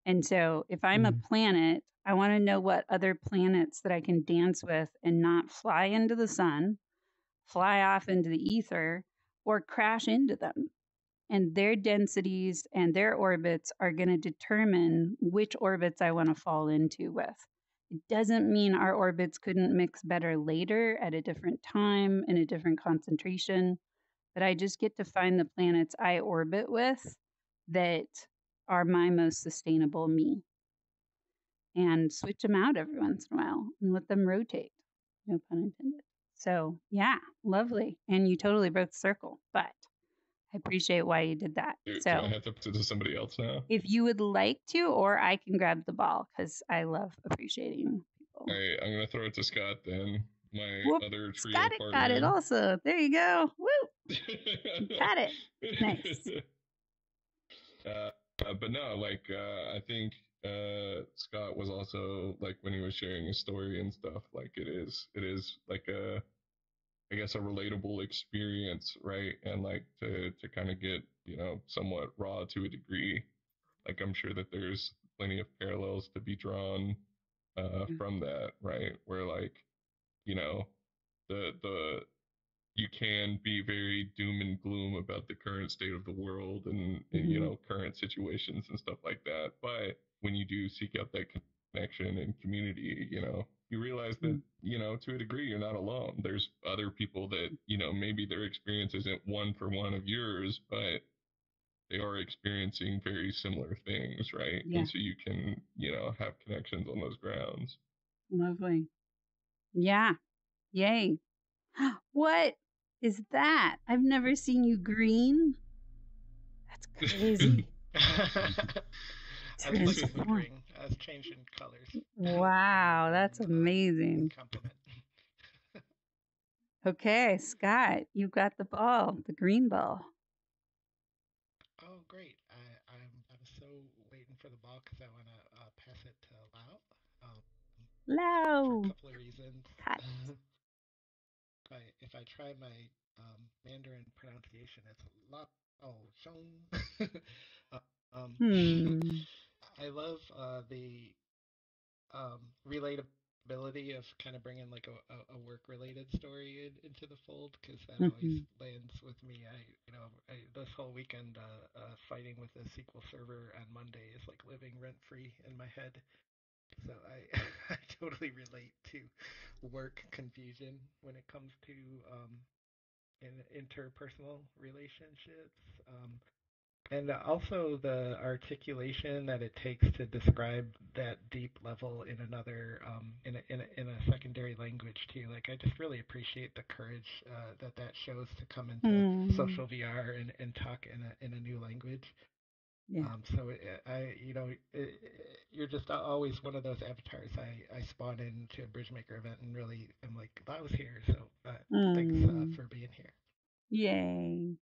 And so if I'm a planet, I want to know what other planets that I can dance with and not fly into the sun, fly off into the ether, or crash into them. And their densities and their orbits are going to determine which orbits I want to fall into with. It doesn't mean our orbits couldn't mix better later at a different time in a different concentration, but I just get to find the planets I orbit with that are my most sustainable me and switch them out every once in a while and let them rotate. No pun intended. So, yeah, lovely. And you totally broke the circle, but I appreciate why you did that. Do I have to put it to somebody else now? If you would like to, or I can grab the ball because I love appreciating people. All right, I'm going to throw it to Scott then, my other trio Scott partner. got it also. There you go. Woo! Got it. Nice. But no, like, I think Scott was also, like, when he was sharing his story and stuff, like, it is like I guess a relatable experience, right? And like to kind of get, you know, somewhat raw to a degree. Like I'm sure that there's plenty of parallels to be drawn from that, right? Where like, you know, the you can be very doom and gloom about the current state of the world and you know, current situations and stuff like that. But when you do seek out that connection and community, you know, you realize that, you know, to a degree, you're not alone. There's other people that, you know, maybe their experience isn't one for one of yours, but they are experiencing very similar things, right? Yeah. And so you can, you know, have connections on those grounds. Lovely. Yeah. Yay. What is that? I've never seen you green. That's crazy. I was wondering. I was changing colors. Wow, that's amazing. Compliment. Okay, Scott, you got the ball, the green ball. Oh, great! I'm so waiting for the ball because I want to pass it to Lau. Lau. For a couple of reasons. If I try my Mandarin pronunciation, it's Lao Shong. I love the relatability of kind of bringing like a work-related story into the fold, because that always lands with me. This whole weekend fighting with the SQL Server on Monday is like living rent-free in my head. So I totally relate to work confusion when it comes to interpersonal relationships. And also the articulation that it takes to describe that deep level in another, in a secondary language too. Like, I just really appreciate the courage that shows to come into social VR and talk in a new language. Yeah. You're just always one of those avatars I spawn into a BridgeMaker event and really am like, I was here, so thanks for being here. Yay.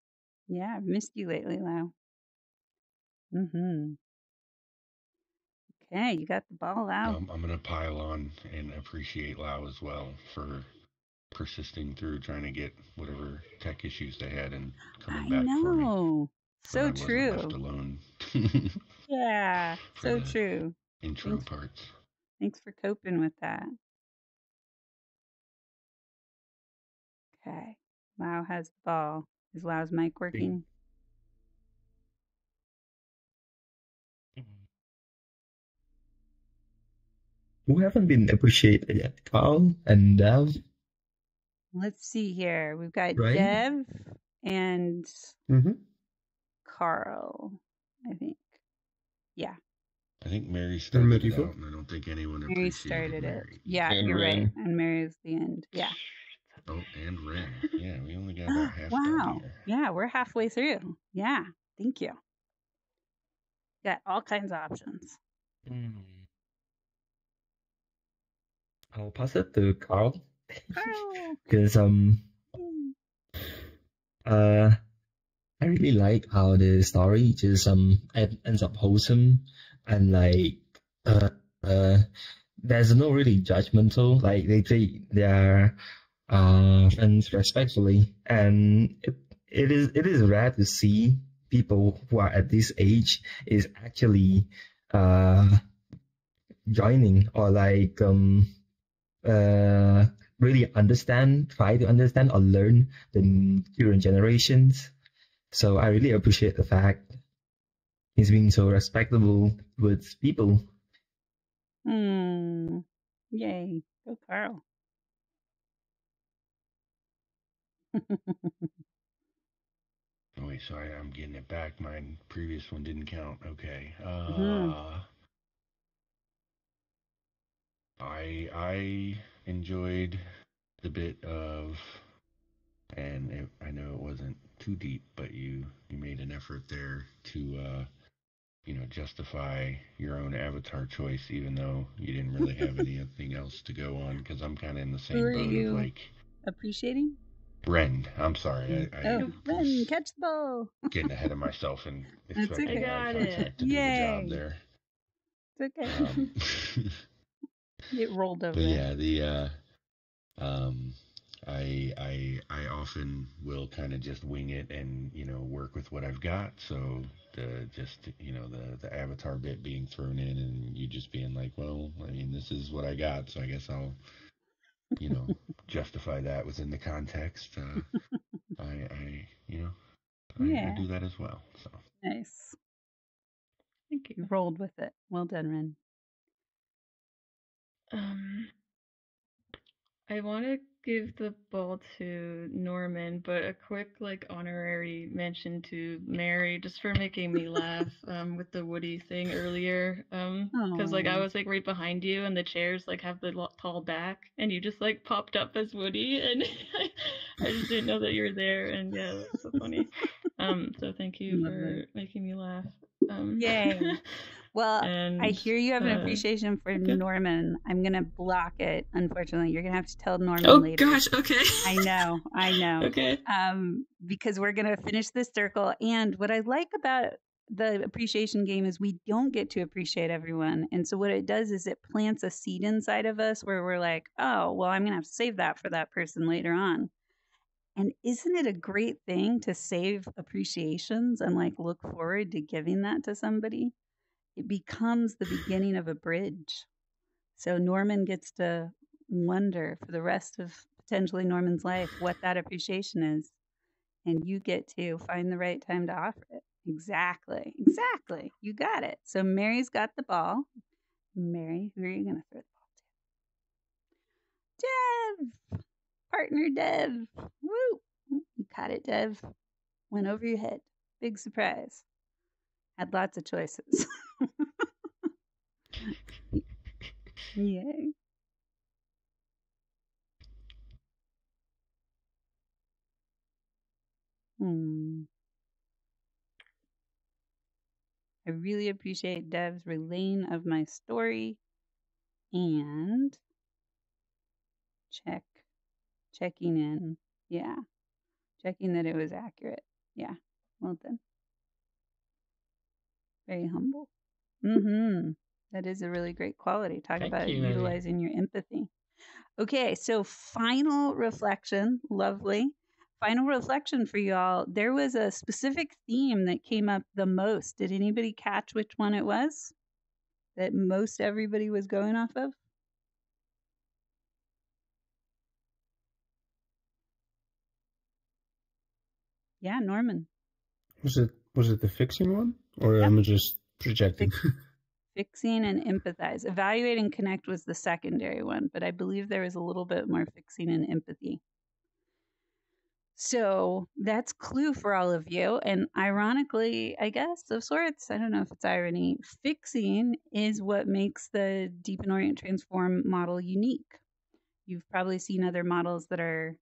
Yeah, I've missed you lately, Lau. Okay, you got the ball out. I'm going to pile on and appreciate Lau as well for persisting through trying to get whatever tech issues they had and coming back for me. So I true. wasn't left alone. Yeah, so true. Intro parts. Thanks for coping with that. Okay, Lau has the ball. Is Lau's mic working? Who haven't been appreciated yet? Carl and Dev? Let's see here. We've got Right? Dev and Carl, I think. Yeah. I think Mary started it out, and I don't think anyone Mary appreciated started Mary. it. Yeah, And you're Ren. right. And Mary's the end. Yeah. Oh, and Ren. Yeah, we only got about half done Wow. here. Yeah, we're halfway through. Yeah. Thank you. Got all kinds of options. I'll pass it to Carl. Carl. Because I really like how the story just ends up wholesome, and like there's no really judgmental, like they treat their friends respectfully, and it is rare to see people who are at this age is actually joining or like really try to understand or learn the current generations. So I really appreciate the fact he's being so respectable with people. Yay. Go Carl. Oh, wait, sorry, I'm getting it back. My previous one didn't count. Okay. I enjoyed the bit of, and I know it wasn't too deep, but you made an effort there to justify your own avatar choice, even though you didn't really have anything else to go on. Because I'm kind of in the same boat of like appreciating. Ren, I'm sorry. Ren, catch the ball. Getting ahead of myself and expecting okay. my contact to do the job there. It's okay. It rolled over. But yeah, I often will kind of just wing it and work with what I've got. So the avatar bit being thrown in and you just being like, well, I mean, this is what I got, so I guess I'll justify that within the context. I do that as well. So nice. Thank you. You rolled with it. Well done, Ren. I want to give the ball to Norman, but a quick honorary mention to Mary just for making me laugh with the Woody thing earlier. Because I was right behind you and the chairs have the tall back and you just popped up as Woody and I just didn't know that you were there, and yeah, that's so funny. So thank you for making me laugh. Yay. Well, I hear you have an appreciation for Norman. I'm going to block it, unfortunately. You're going to have to tell Norman later. Oh, gosh, okay. I know. Okay. Because we're going to finish this circle. And what I like about the appreciation game is we don't get to appreciate everyone. And so what it does is it plants a seed inside of us where we're like, oh, well, I'm going to have to save that for that person later on. And isn't it a great thing to save appreciations and look forward to giving that to somebody? It becomes the beginning of a bridge. So Norman gets to wonder for the rest of potentially Norman's life what that appreciation is. And you get to find the right time to offer it. Exactly. Exactly. You got it. So Mary's got the ball. Mary, who are you going to throw the ball to? Dev! Partner Dev. Woo! You caught it, Dev. Went over your head. Big surprise. Had lots of choices. Yay. I really appreciate Dev's relaying of my story and checking in. Yeah. Checking that it was accurate. Yeah. Well done. Very humble. That is a really great quality. Talk Thank about you, Mary. utilizing your empathy. Okay, so final reflection. Lovely. Final reflection for you all. There was a specific theme that came up the most. Did anybody catch which one it was that most everybody was going off of? Yeah, Norman. Was it the fixing one, or Yep. am I just projecting? Fixing and empathize. Evaluate and connect was the secondary one, but I believe there was a little bit more fixing and empathy. So that's clue for all of you. And ironically, I guess, of sorts, I don't know if it's irony, fixing is what makes the Deepen, Orient, Transform model unique. You've probably seen other models that are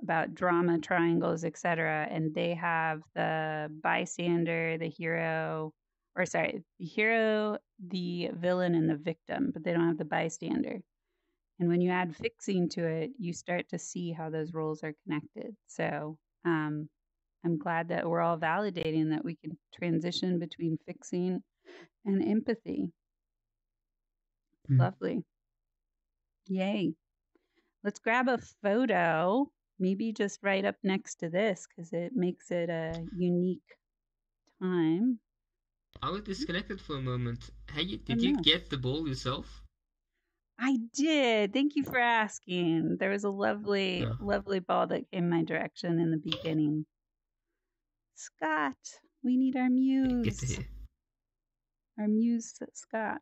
about drama, triangles, etc., and they have the bystander, the hero, the villain, and the victim, but they don't have the bystander. And when you add fixing to it, you start to see how those roles are connected. So I'm glad that we're all validating that we can transition between fixing and empathy. Lovely. Yay. Let's grab a photo, maybe just right up next to this because it makes it a unique time. I was disconnected for a moment. Hey, did you get the ball yourself? I did. Thank you for asking. There was a lovely ball that came my direction in the beginning. Scott, we need our muse. Good to hear. Our muse, Scott.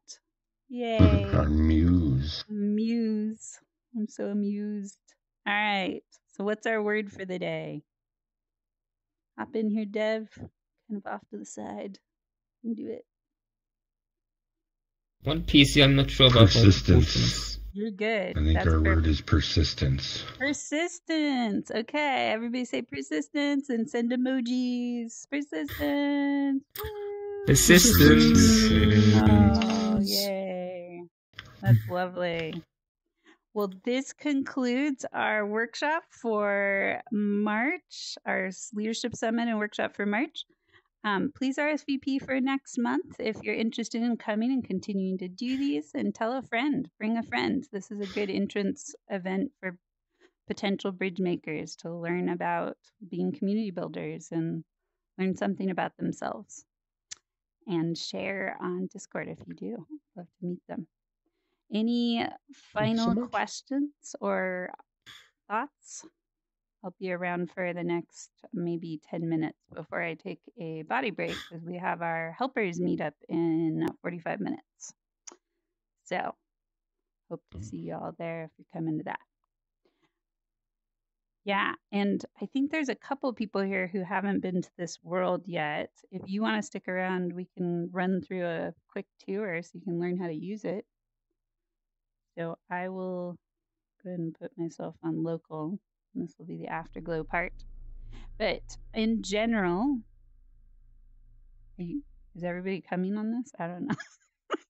Yay. Our muse. Muse. I'm so amused. All right. So what's our word for the day? Hop in here, Dev. Kind of off to the side. And do it. One PC, I'm not sure about. Persistence. You're good. I think That's our perfect. word is persistence. Persistence. Okay. Everybody say persistence and send emojis. Persistence. Persistence. Oh, yay. That's lovely. Well, this concludes our workshop for March, our leadership summit and workshop for March. Please RSVP for next month if you're interested in coming and continuing to do these, and tell a friend, bring a friend. This is a good entrance event for potential bridge makers to learn about being community builders and learn something about themselves, and share on Discord if you do. Love to meet them. Any final questions or thoughts? I'll be around for the next maybe 10 minutes before I take a body break because we have our helpers meet up in 45 minutes. So hope to see you all there if you're coming to that. Yeah, and I think there's a couple people here who haven't been to this world yet. If you want to stick around, we can run through a quick tour so you can learn how to use it. So I will go ahead and put myself on local. And this will be the afterglow part. But in general, is everybody coming on this? I don't know.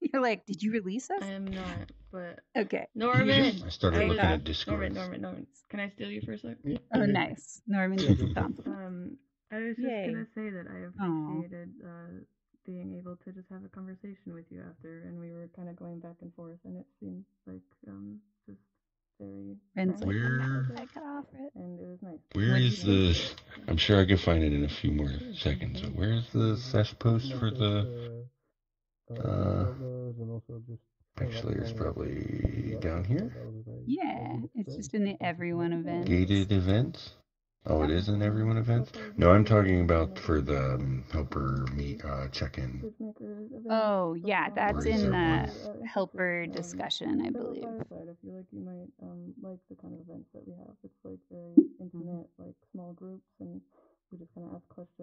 You're like, did you release us? I am not, but okay. Norman. I started looking at Discord. Norman. Can I steal you for a sec? Yeah. Oh, nice. Norman gets a compliment. I was just Yay. gonna say that I appreciated being able to just have a conversation with you after, and we were kind of going back and forth, and it seemed like just very Where I could offer it. and it was nice. where is the? I'm sure I can find it in a few more seconds. But where is the sesh post for the? and also just Actually, it's probably down here. Yeah, it's just in the everyone event. Gated events. Oh, it is an everyone event? No, I'm talking about for the helper meet check-in. Oh, yeah, that's in the Reserve helper discussion, I believe. I feel like you might like the kind of events that we have. It's like very intimate, like small groups, and we just kind of ask questions.